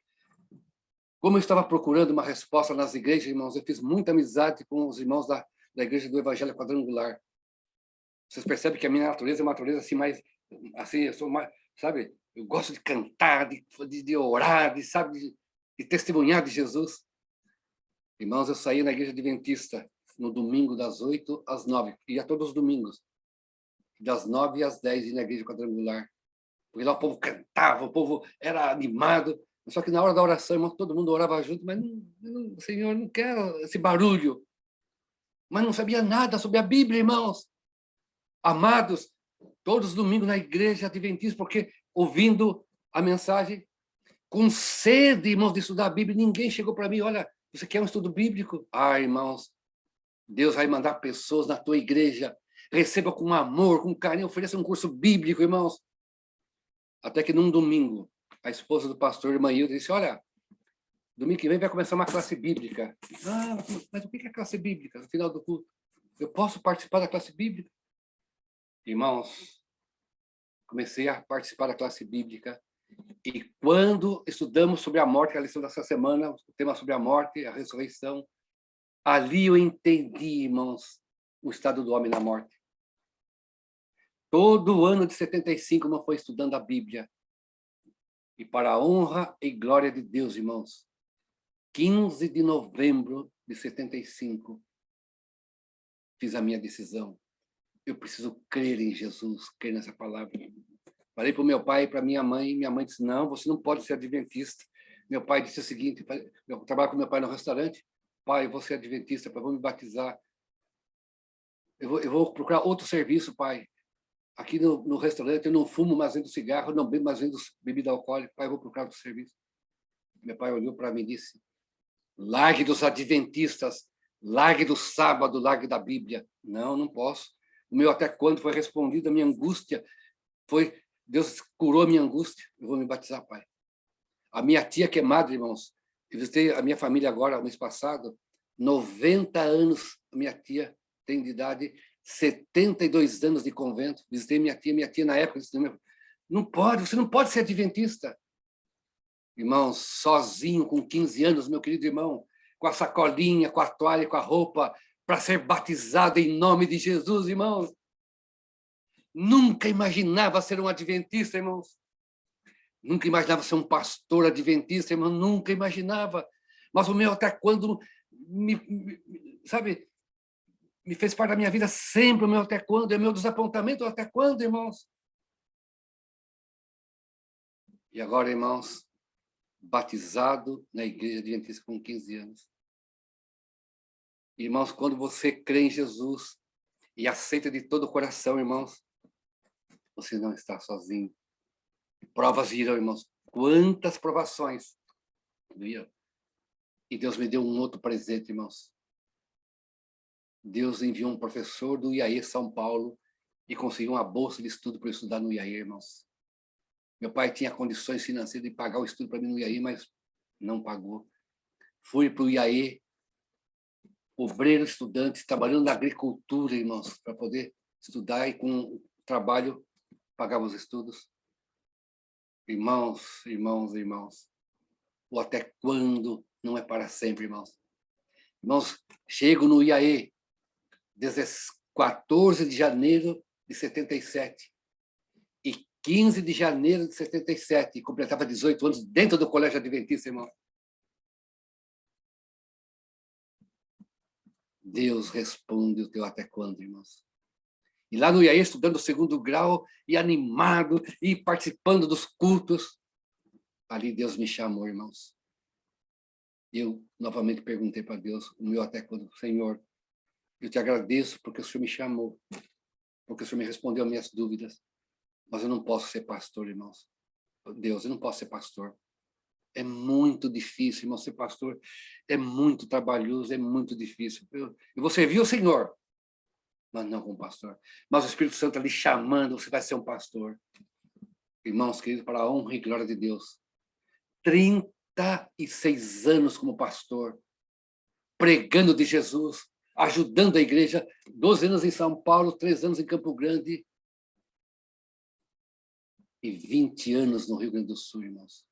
Como eu estava procurando uma resposta nas igrejas, irmãos, eu fiz muita amizade com os irmãos da igreja do Evangelho Quadrangular. Vocês percebem que a minha natureza é uma natureza assim mais, assim, eu sou mais, sabe? Eu gosto de cantar, de orar, de testemunhar de Jesus. Irmãos, eu saí na igreja adventista no domingo das 8 às 9, ia todos os domingos, das 9 às 10 na igreja quadrangular. Porque lá o povo cantava, o povo era animado, só que na hora da oração, irmão, todo mundo orava junto, mas não, Senhor, não quero esse barulho. Mas não sabia nada sobre a Bíblia, irmãos. Amados, todos os domingos na igreja adventista, porque ouvindo a mensagem, com sede, irmãos, de estudar a Bíblia, ninguém chegou para mim, olha, você quer um estudo bíblico? Ah, irmãos, Deus vai mandar pessoas na tua igreja, receba com amor, com carinho, ofereça um curso bíblico, irmãos. Até que num domingo, a esposa do pastor, irmã Hilda, disse, olha, domingo que vem vai começar uma classe bíblica. Ah, mas o que é classe bíblica? No final do culto, eu posso participar da classe bíblica? Irmãos, comecei a participar da classe bíblica e quando estudamos sobre a morte, a lição dessa semana, o tema sobre a morte, a ressurreição, ali eu entendi, irmãos, o estado do homem na morte. Todo o ano de 75 não foi estudando a Bíblia. E para a honra e glória de Deus, irmãos, 15 de novembro de 75, fiz a minha decisão. Eu preciso crer em Jesus, crer nessa palavra. Falei para o meu pai e para minha mãe disse, não, você não pode ser adventista. Meu pai disse o seguinte, eu trabalho com meu pai no restaurante, pai, eu vou ser adventista, pai, vou me batizar. Eu vou procurar outro serviço, pai. Aqui no restaurante eu não fumo mais vendo cigarro, não bebo mais vendo bebida alcoólica, pai, eu vou procurar outro serviço. Meu pai olhou para mim e disse, largue dos adventistas, largue do sábado, largue da Bíblia. Não, não posso. O meu até quando foi respondido, a minha angústia foi, Deus curou a minha angústia, eu vou me batizar, pai. A minha tia, que é madre, irmãos, eu visitei a minha família agora, mês passado, 90 anos, a minha tia tem de idade, 72 anos de convento, visitei minha tia na época disse, não pode, você não pode ser adventista. Irmãos, sozinho, com 15 anos, meu querido irmão, com a sacolinha, com a toalha, com a roupa, para ser batizado em nome de Jesus, irmãos. Nunca imaginava ser um adventista, irmãos. Nunca imaginava ser um pastor adventista, irmão. Nunca imaginava. Mas o meu até quando, sabe, me fez parte da minha vida sempre o meu até quando. É o meu desapontamento até quando, irmãos. E agora, irmãos, batizado na igreja adventista com 15 anos. Irmãos, quando você crê em Jesus e aceita de todo o coração, irmãos, você não está sozinho. Provas virão, irmãos. Quantas provações. E Deus me deu um outro presente, irmãos. Deus enviou um professor do IAE São Paulo e conseguiu uma bolsa de estudo para eu estudar no IAE, irmãos. Meu pai tinha condições financeiras de pagar o estudo para mim no IAE, mas não pagou. Fui para o IAE, obreiro estudante, trabalhando na agricultura, irmãos, para poder estudar e com o trabalho pagava os estudos. Irmãos, o até quando não é para sempre, irmãos. Irmãos, chego no IAE, 14 de janeiro de 77. E 15 de janeiro de 77. E completava 18 anos dentro do Colégio Adventista, irmão. Deus responde o teu até quando, irmãos. E lá no IAE, estudando o 2º grau, e animado, e participando dos cultos, ali Deus me chamou, irmãos. E eu novamente perguntei para Deus, o meu até quando, Senhor, eu te agradeço porque o Senhor me chamou, porque o Senhor me respondeu às minhas dúvidas, mas eu não posso ser pastor, irmãos. Deus, eu não posso ser pastor. É muito difícil, irmão, ser pastor. É muito trabalhoso, é muito difícil. Eu vou servir o Senhor, mas não como pastor. Mas o Espírito Santo ali chamando, você vai ser um pastor. Irmãos queridos, para a honra e glória de Deus. 36 anos como pastor, pregando de Jesus, ajudando a igreja, 12 anos em São Paulo, 3 anos em Campo Grande e 20 anos no Rio Grande do Sul, irmãos.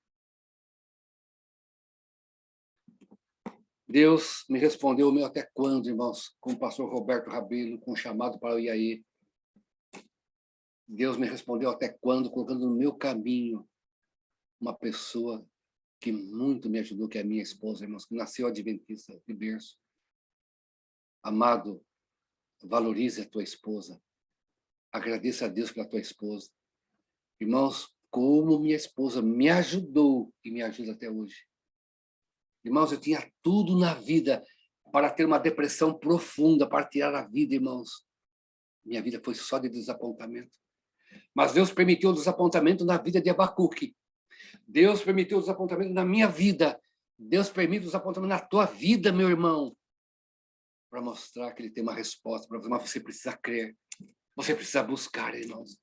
Deus me respondeu o meu até quando, irmãos, com o pastor Roberto Rabelo, com o chamado para o IAE. Deus me respondeu até quando, colocando no meu caminho uma pessoa que muito me ajudou, que é a minha esposa, irmãos, que nasceu adventista de berço. Amado, valorize a tua esposa. Agradeça a Deus pela tua esposa. Irmãos, como minha esposa me ajudou e me ajuda até hoje. Irmãos, eu tinha tudo na vida para ter uma depressão profunda, para tirar a vida, irmãos. Minha vida foi só de desapontamento. Mas Deus permitiu o desapontamento na vida de Abacuque. Deus permitiu o desapontamento na minha vida. Deus permite o desapontamento na tua vida, meu irmão. Para mostrar que Ele tem uma resposta para você, mas você precisa crer. Você precisa buscar, irmãos.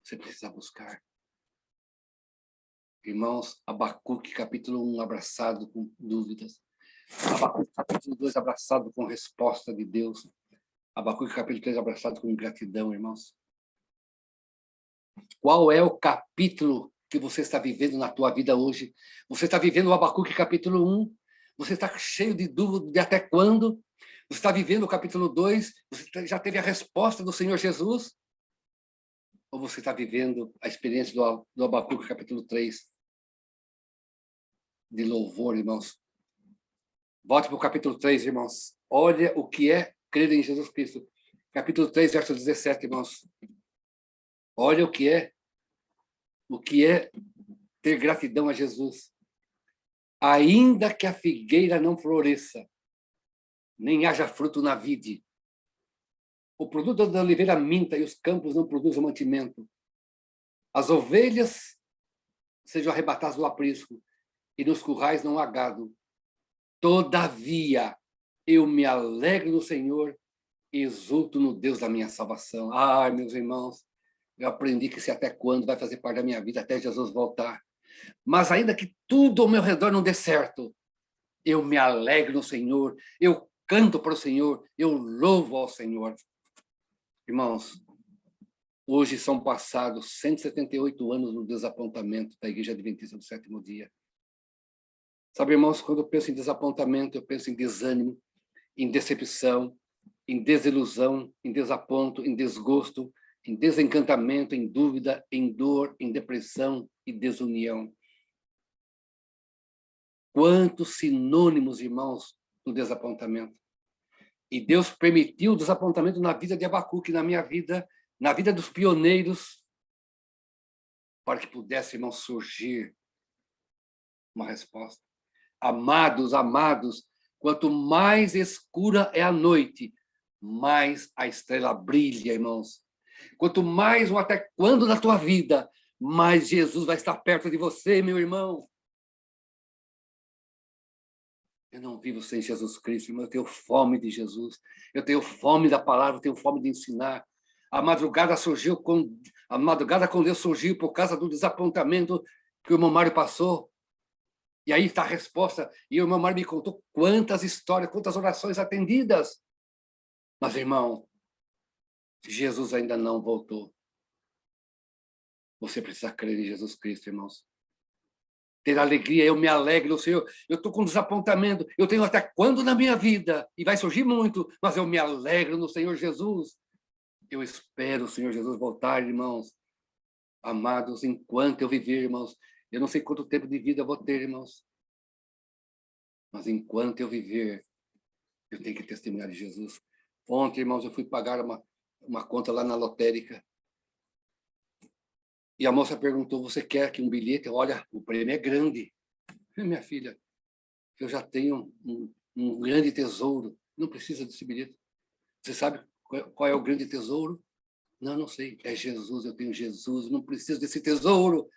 Você precisa buscar. Irmãos, Abacuque, capítulo 1, abraçado com dúvidas. Abacuque, capítulo 2, abraçado com resposta de Deus. Abacuque, capítulo 3, abraçado com gratidão, irmãos. Qual é o capítulo que você está vivendo na tua vida hoje? Você está vivendo o Abacuque, capítulo 1? Você está cheio de dúvida de até quando? Você está vivendo o capítulo 2? Você já teve a resposta do Senhor Jesus? Ou você está vivendo a experiência do Abacuque, capítulo 3? De louvor, irmãos. Volte para o capítulo 3, irmãos. Olha o que é crer em Jesus Cristo. Capítulo 3, verso 17, irmãos. Olha o que é ter gratidão a Jesus. Ainda que a figueira não floresça, nem haja fruto na vide, o produto da oliveira minta e os campos não produzam mantimento, as ovelhas sejam arrebatadas do aprisco, e nos currais não há gado. Todavia, eu me alegro no Senhor e exulto no Deus da minha salvação. Ai, meus irmãos, eu aprendi que se até quando vai fazer parte da minha vida, até Jesus voltar. Mas ainda que tudo ao meu redor não dê certo, eu me alegro no Senhor, eu canto para o Senhor, eu louvo ao Senhor. Irmãos, hoje são passados 178 anos no desapontamento da Igreja Adventista do Sétimo Dia. Sabe, irmãos, quando eu penso em desapontamento, eu penso em desânimo, em decepção, em desilusão, em desaponto, em desgosto, em desencantamento, em dúvida, em dor, em depressão e desunião. Quantos sinônimos, irmãos, do desapontamento. E Deus permitiu o desapontamento na vida de Abacuque, na minha vida, na vida dos pioneiros, para que pudesse, irmãos, surgir uma resposta. Amados, amados, quanto mais escura é a noite, mais a estrela brilha, irmãos. Quanto mais ou até quando na tua vida, mais Jesus vai estar perto de você, meu irmão. Eu não vivo sem Jesus Cristo, irmão. Eu tenho fome de Jesus. Eu tenho fome da palavra, eu tenho fome de ensinar. A madrugada com Deus surgiu por causa do desapontamento que o irmão Mário passou. E aí está a resposta. E o irmão Mário me contou quantas histórias, quantas orações atendidas. Mas, irmão, Jesus ainda não voltou. Você precisa crer em Jesus Cristo, irmãos. ter alegria, eu me alegro no Senhor. Eu estou com desapontamento, eu tenho até quando na minha vida, e vai surgir muito, mas eu me alegro no Senhor Jesus. Eu espero o Senhor Jesus voltar, irmãos. Amados, enquanto eu viver, irmãos, eu não sei quanto tempo de vida eu vou ter, irmãos, mas enquanto eu viver, eu tenho que testemunhar de Jesus. Ontem, irmãos, eu fui pagar uma conta lá na lotérica, e a moça perguntou, você quer que um bilhete? Olha, o prêmio é grande. Minha filha, eu já tenho um grande tesouro, não precisa desse bilhete. Você sabe qual é o grande tesouro? Não, não sei. É Jesus, eu tenho Jesus, não preciso desse tesouro.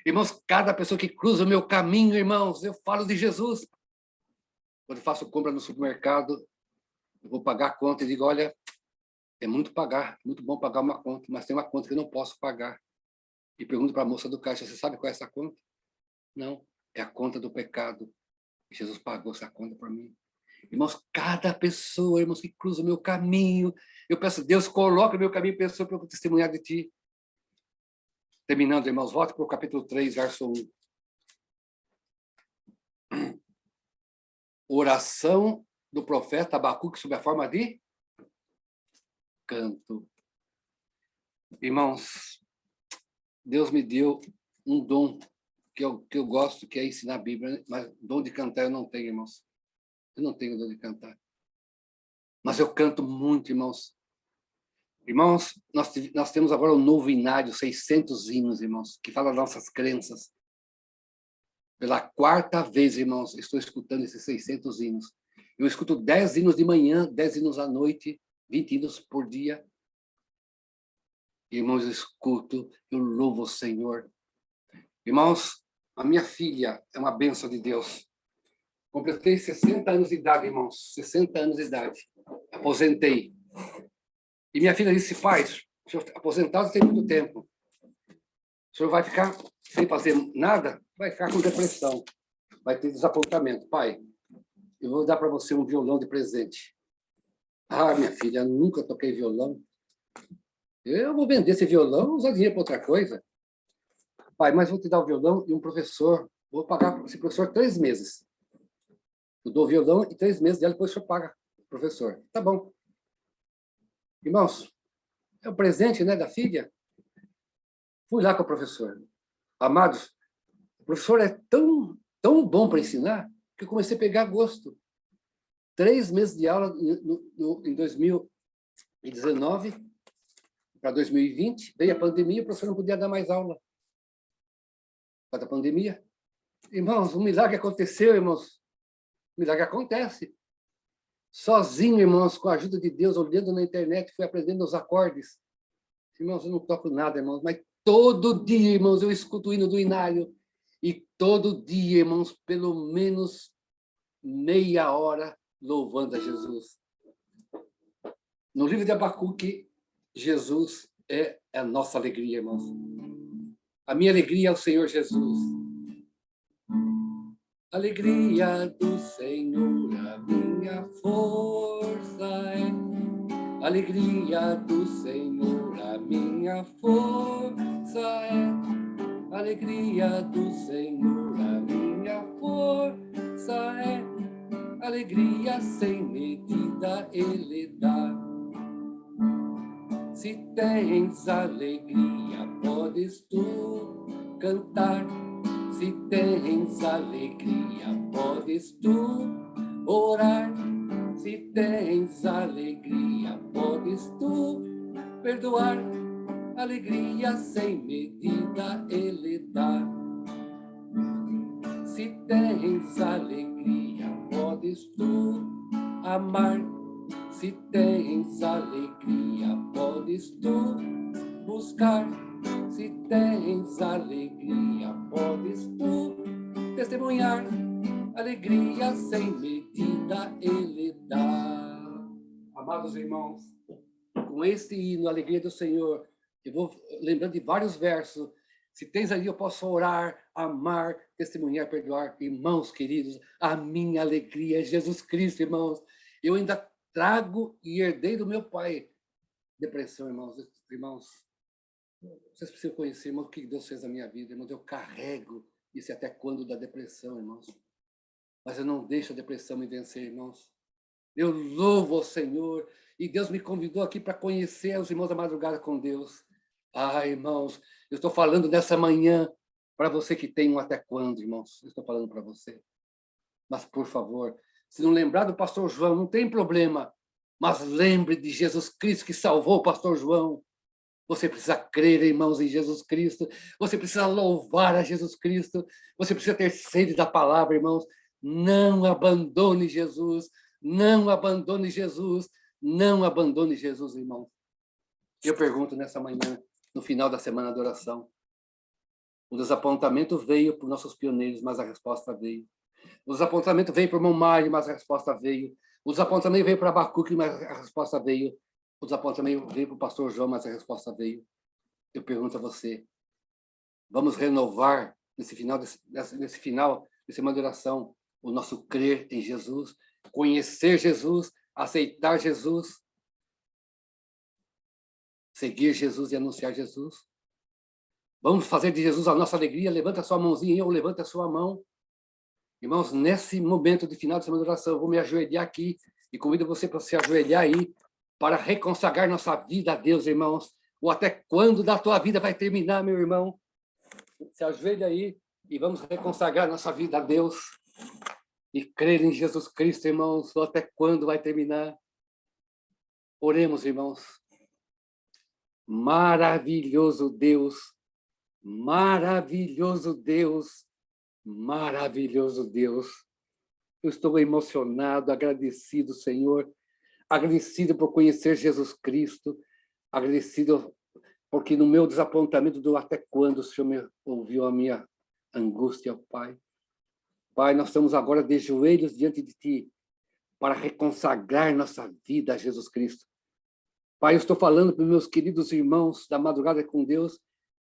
Irmãos, cada pessoa que cruza o meu caminho, irmãos, eu falo de Jesus. Quando eu faço compra no supermercado, eu vou pagar a conta e digo, olha, é muito bom pagar uma conta, mas tem uma conta que eu não posso pagar. E pergunto para a moça do caixa, você sabe qual é essa conta? Não, é a conta do pecado. Jesus pagou essa conta por mim. Irmãos, cada pessoa, irmãos, que cruza o meu caminho, eu peço, Deus, coloca no meu caminho pessoa para eu testemunhar de ti. Terminando, irmãos, volte para o capítulo 3, verso 1. Oração do profeta Abacuque sob a forma de canto. Irmãos, Deus me deu um dom que eu gosto, que é ensinar a Bíblia, mas dom de cantar eu não tenho, irmãos. Eu não tenho dom de cantar. Mas eu canto muito, irmãos. Irmãos, nós temos agora um novo inário, 600 hinos, irmãos, que fala das nossas crenças. Pela quarta vez, irmãos, estou escutando esses 600 hinos. Eu escuto 10 hinos de manhã, 10 hinos à noite, 20 hinos por dia. Irmãos, eu escuto, eu louvo o Senhor. Irmãos, a minha filha é uma bênção de Deus. Completei 60 anos de idade, irmãos, 60 anos de idade. Aposentei. E minha filha disse, pai, o senhor aposentado tem muito tempo. O senhor vai ficar sem fazer nada? Vai ficar com depressão. Vai ter desapontamento. Pai, eu vou dar para você um violão de presente. Ah, minha filha, eu nunca toquei violão. Eu vou vender esse violão, usar dinheiro para outra coisa. Pai, mas vou te dar o violão e um professor. Vou pagar esse professor 3 meses. Eu dou o violão e 3 meses dela, depois o senhor paga o professor. Tá bom. Irmãos, é o presente, né, da filha. Fui lá com o professor. Amados, o professor é tão bom para ensinar que eu comecei a pegar gosto. 3 meses de aula em 2019 para 2020, veio a pandemia, o professor não podia dar mais aula. Por causa da pandemia. Irmãos, um milagre aconteceu, irmãos. Um milagre acontece. Sozinho, irmãos, com a ajuda de Deus, olhando na internet, fui aprendendo os acordes. Irmãos, eu não toco nada, irmãos, mas todo dia, irmãos, eu escuto o hino do inário. E todo dia, irmãos, pelo menos meia hora louvando a Jesus. No livro de Abacuque, Jesus é a nossa alegria, irmãos. A minha alegria é o Senhor Jesus. Alegria do Senhor, a minha força é. Alegria do Senhor, a minha força é. Alegria do Senhor, a minha força é. Alegria sem medida Ele dá. Se tens alegria, podes tu cantar. Se tens alegria, podes tu orar. Se tens alegria, podes tu perdoar. Alegria sem medida Ele dá. Se tens alegria, podes tu amar. Se tens alegria, podes tu buscar. Se tens alegria, podes tu testemunhar. Alegria sem medida Ele dá. Amados irmãos, com este hino, a alegria do Senhor, eu vou lembrando de vários versos. Se tens ali, eu posso orar, amar, testemunhar, perdoar. Irmãos queridos, a minha alegria é Jesus Cristo, irmãos. Eu ainda trago e herdei do meu pai depressão, irmãos. Irmãos, vocês precisam conhecer, irmãos, o que Deus fez na minha vida, irmãos. Eu carrego Isso é até quando da depressão, irmãos. Mas eu não deixo a depressão me vencer, irmãos. Eu louvo ao Senhor. E Deus me convidou aqui para conhecer os irmãos da madrugada com Deus. Ah, irmãos, eu estou falando nessa manhã para você que tem um até quando, irmãos. Eu estou falando para você. Mas, por favor, se não lembrar do pastor João, não tem problema. Mas lembre de Jesus Cristo que salvou o pastor João. Você precisa crer, irmãos, em Jesus Cristo. Você precisa louvar a Jesus Cristo. Você precisa ter sede da palavra, irmãos. Não abandone Jesus. Não abandone Jesus. Não abandone Jesus, irmãos. Eu pergunto nessa manhã, no final da semana de oração. O desapontamento veio por nossos pioneiros, mas a resposta veio. O desapontamento veio para o irmão Mário, mas a resposta veio. O desapontamento veio para Abacuque, mas a resposta veio. O desapontamento veio para o pastor João, mas a resposta veio. Eu pergunto a você, vamos renovar, nesse final de semana de oração, o nosso crer em Jesus, conhecer Jesus, aceitar Jesus, seguir Jesus e anunciar Jesus? Vamos fazer de Jesus a nossa alegria? Levanta a sua mãozinha ou levanta a sua mão. Irmãos, nesse momento de final de semana de oração, eu vou me ajoelhar aqui e convido você para se ajoelhar aí para reconsagrar nossa vida a Deus, irmãos. Ou até quando da tua vida vai terminar, meu irmão? Se ajoelha aí e vamos reconsagrar nossa vida a Deus e crer em Jesus Cristo, irmãos. Ou até quando vai terminar? Oremos, irmãos. Maravilhoso Deus, maravilhoso Deus, maravilhoso Deus. Eu estou emocionado, agradecido, Senhor, agradecido por conhecer Jesus Cristo, agradecido porque no meu desapontamento do até quando o Senhor me ouviu a minha angústia, Pai. Pai, nós estamos agora de joelhos diante de Ti para reconsagrar nossa vida a Jesus Cristo. Pai, eu estou falando para os meus queridos irmãos da Madrugada com Deus,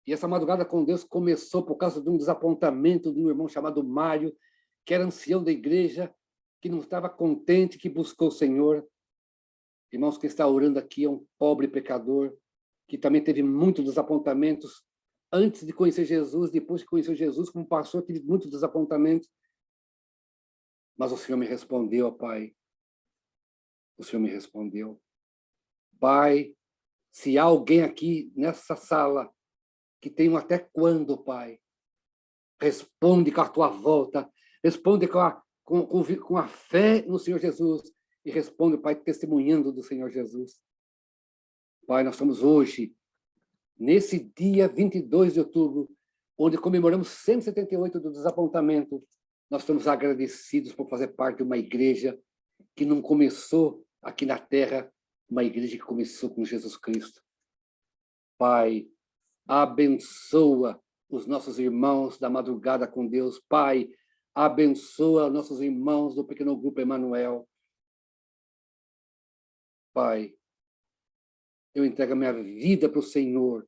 e essa Madrugada com Deus começou por causa de um desapontamento de um irmão chamado Mário, que era ancião da igreja, que não estava contente, que buscou o Senhor. Irmãos, quem está orando aqui é um pobre pecador, que também teve muitos desapontamentos antes de conhecer Jesus, depois de conhecer Jesus, como pastor, tive muitos desapontamentos. Mas o Senhor me respondeu, Pai. O Senhor me respondeu. Pai, se há alguém aqui nessa sala que tem um até quando, Pai, responde com a tua volta, responde com a fé no Senhor Jesus e responde, Pai, testemunhando do Senhor Jesus. Pai, nós estamos hoje, nesse dia 22 de outubro, onde comemoramos 178 do desapontamento, nós estamos agradecidos por fazer parte de uma igreja que não começou aqui na terra, uma igreja que começou com Jesus Cristo. Pai, abençoa os nossos irmãos da Madrugada com Deus. Pai, abençoa nossos irmãos do pequeno grupo Emanuel. Pai, eu entrego a minha vida para o Senhor.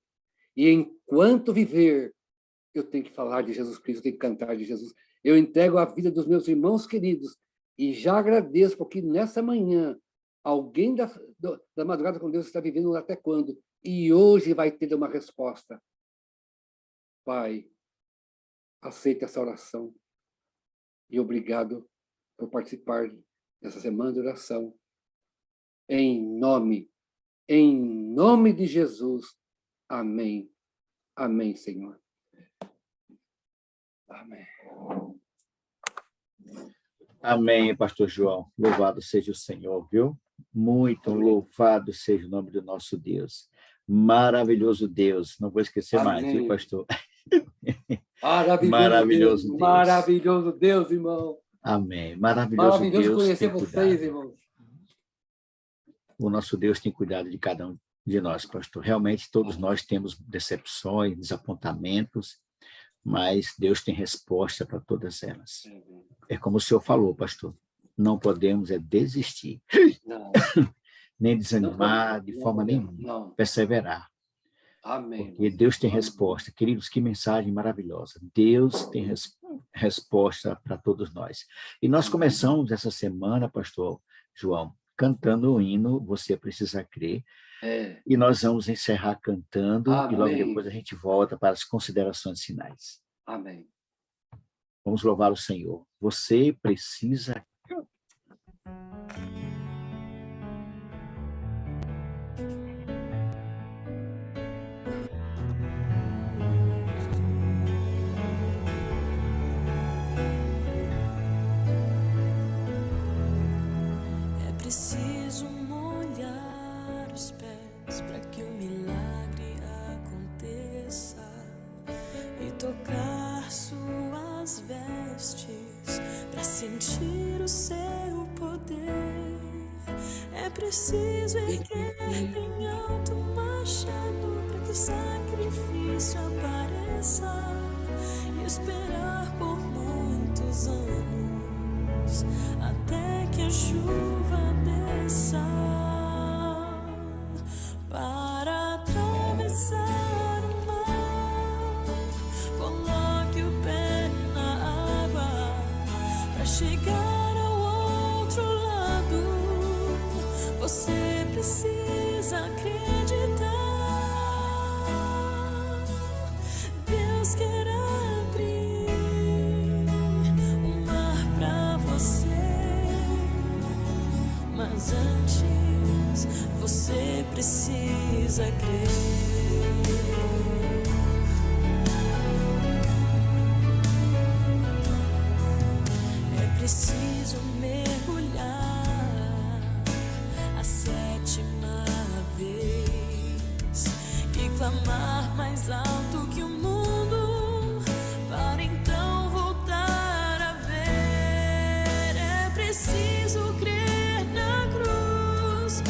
E enquanto viver, eu tenho que falar de Jesus Cristo, eu tenho que cantar de Jesus. Eu entrego a vida dos meus irmãos queridos e já agradeço, porque nessa manhã, alguém da Madrugada com Deus está vivendo até quando? E hoje vai ter uma resposta. Pai, aceita essa oração. E obrigado por participar dessa semana de oração. Em nome de Jesus. Amém. Amém, Senhor. Amém. Amém, pastor João. Louvado seja o Senhor, viu? Muito louvado seja o nome do nosso Deus. Maravilhoso Deus. Não vou esquecer mais, viu, pastor? Maravilhoso Deus. Maravilhoso Deus, irmão. Amém. Maravilhoso Deus. Conhecer vocês, irmãos. O nosso Deus tem cuidado de cada um de nós, pastor. Realmente, todos nós temos decepções, desapontamentos, mas Deus tem resposta para todas elas. É como o senhor falou, pastor. Não podemos desistir. Não. Nem desanimar de forma nenhuma. Não. Perseverar. Amém. Porque Deus tem resposta. Queridos, que mensagem maravilhosa. Deus tem resposta para todos nós. E nós começamos essa semana, pastor João, cantando o hino Você Precisa Crer. E nós vamos encerrar cantando. Amém. E logo depois a gente volta para as considerações finais. Amém. Vamos louvar o Senhor. Você precisa... É preciso molhar os pés para que o milagre aconteça e tocar suas vestes para sentir o seu poder. É preciso erguer bem alto o machado para que o sacrifício apareça e esperar por muitos anos até que a chuva desça. Para atravessar o mar, coloque o pé na água para chegar ao outro lado. Você precisa acreditar. Deus quer abrir o mar para você, mas antes você precisa crer. É preciso mergulhar a 7ª vez e clamar mais alto que o mundo, para então voltar a ver. É preciso crer na cruz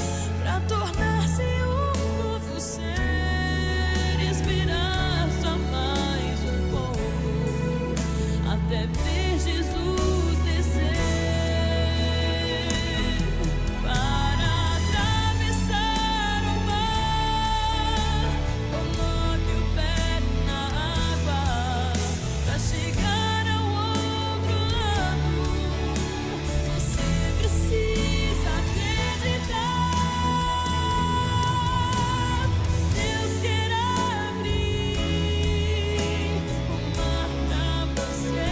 para tornar-se um novo ser, esperar só mais um pouco até ver Jesus descer. Para atravessar o mar, coloque o pé na água para chegar ao outro lado. Você precisa acreditar. Deus quer abrir o mar para você,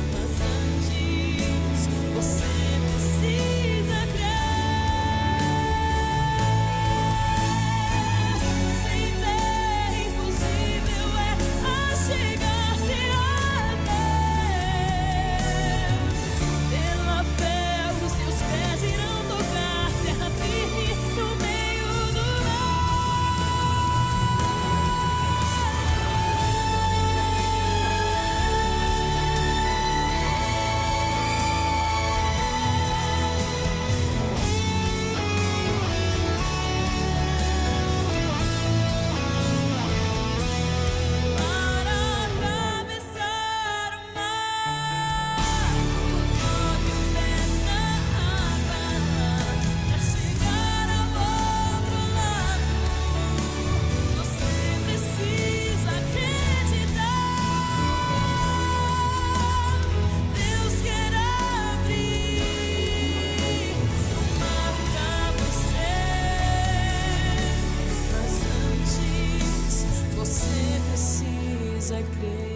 mas antes você precisa crer. Sem fé impossível é achegar-se a Deus. Pela fé os teus pés irão tocar terra firme no meio do mar. Para atravessar o mar, coloque o pé na água para chegar ao outro lado. Você precisa acreditar. Deus quer abrir o mar para você, mas antes você precisa crer.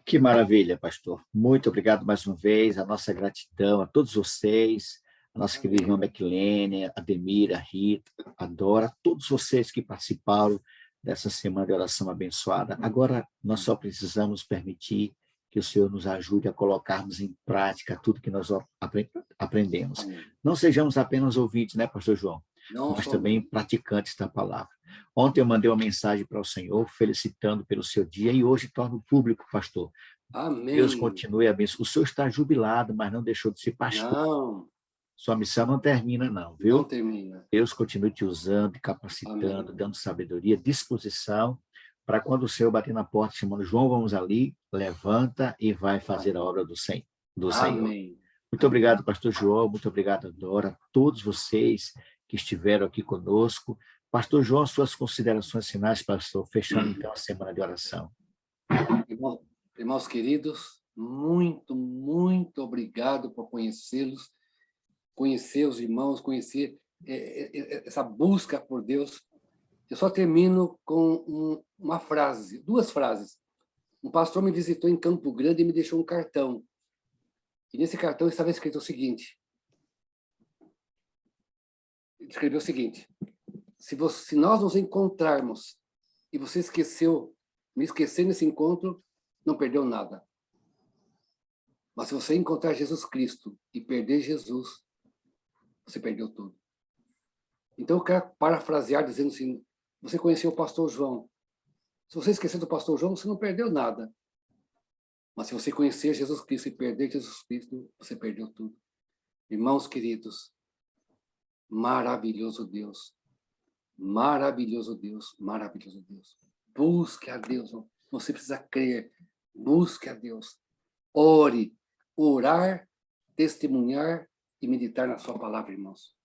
Que maravilha, pastor. Muito obrigado mais uma vez. A nossa gratidão a todos vocês, a nossa querida irmã Meclene, a Demira, a Rita, a Dora, todos vocês que participaram dessa semana de oração abençoada. Agora, nós só precisamos permitir que o Senhor nos ajude a colocarmos em prática tudo que nós aprendemos. Amém. Não sejamos apenas ouvintes, né, pastor João? Não Mas só também praticantes da palavra. Ontem eu mandei uma mensagem para o Senhor, felicitando pelo seu dia, e hoje torno público, pastor. Amém. Deus continue abençoando. O senhor está jubilado, mas não deixou de ser pastor. Não, Sua missão não termina, não, viu? não termina. Deus continue te usando, capacitando, Amém. dando sabedoria, disposição, para quando o Senhor bater na porta chamando João, vamos ali, levanta e vai fazer a obra do Senhor. Amém. Muito obrigado, pastor João, muito obrigado, Dora, a todos vocês que estiveram aqui conosco. Pastor João, suas considerações finais, pastor, fechando então a semana de oração. Irmãos queridos, muito, muito obrigado por conhecê-los, conhecer os irmãos, conhecer essa busca por Deus. Eu só termino com uma frase, 2 frases. Um pastor me visitou em Campo Grande e me deixou um cartão. E nesse cartão estava escrito o seguinte. Ele escreveu o seguinte: se nós nos encontrarmos e você me esquecer nesse encontro, não perdeu nada. Mas se você encontrar Jesus Cristo e perder Jesus, você perdeu tudo. Então eu quero parafrasear dizendo assim: você conheceu o pastor João. Se você esquecer do pastor João, você não perdeu nada. Mas se você conhecer Jesus Cristo e perder Jesus Cristo, você perdeu tudo. Irmãos queridos, maravilhoso Deus. Maravilhoso Deus, maravilhoso Deus. Busque a Deus. Você precisa crer. Busque a Deus. Ore. Orar, testemunhar e meditar na sua palavra, irmãos.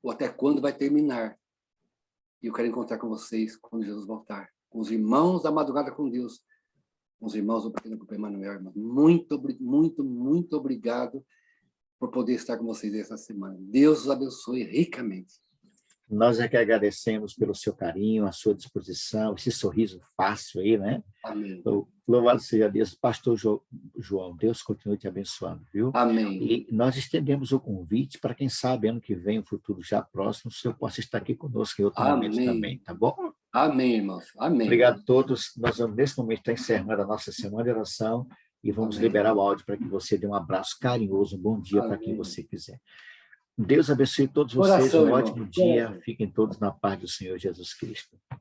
Ou até quando vai terminar. E eu quero encontrar com vocês quando Jesus voltar. Com os irmãos da madrugada com Deus. Com os irmãos do Pequeno Grupo Emanuel, irmãos. Muito, muito, muito obrigado por poder estar com vocês essa semana. Deus os abençoe ricamente. Nós é que agradecemos pelo seu carinho, a sua disposição, esse sorriso fácil aí, né? Amém. Louvado seja Deus. Pastor João, Deus continue te abençoando, viu? Amém. E nós estendemos o convite para quem sabe, ano que vem, um futuro já próximo, o senhor possa estar aqui conosco em outro momento também, tá bom? Amém, irmãos. Amém. Obrigado a todos. Nós vamos, nesse momento, estar encerrando a nossa semana de oração e vamos liberar o áudio para que você dê um abraço carinhoso, um bom dia para quem você quiser. Deus abençoe todos vocês, um ótimo dia. Fiquem todos na paz do Senhor Jesus Cristo.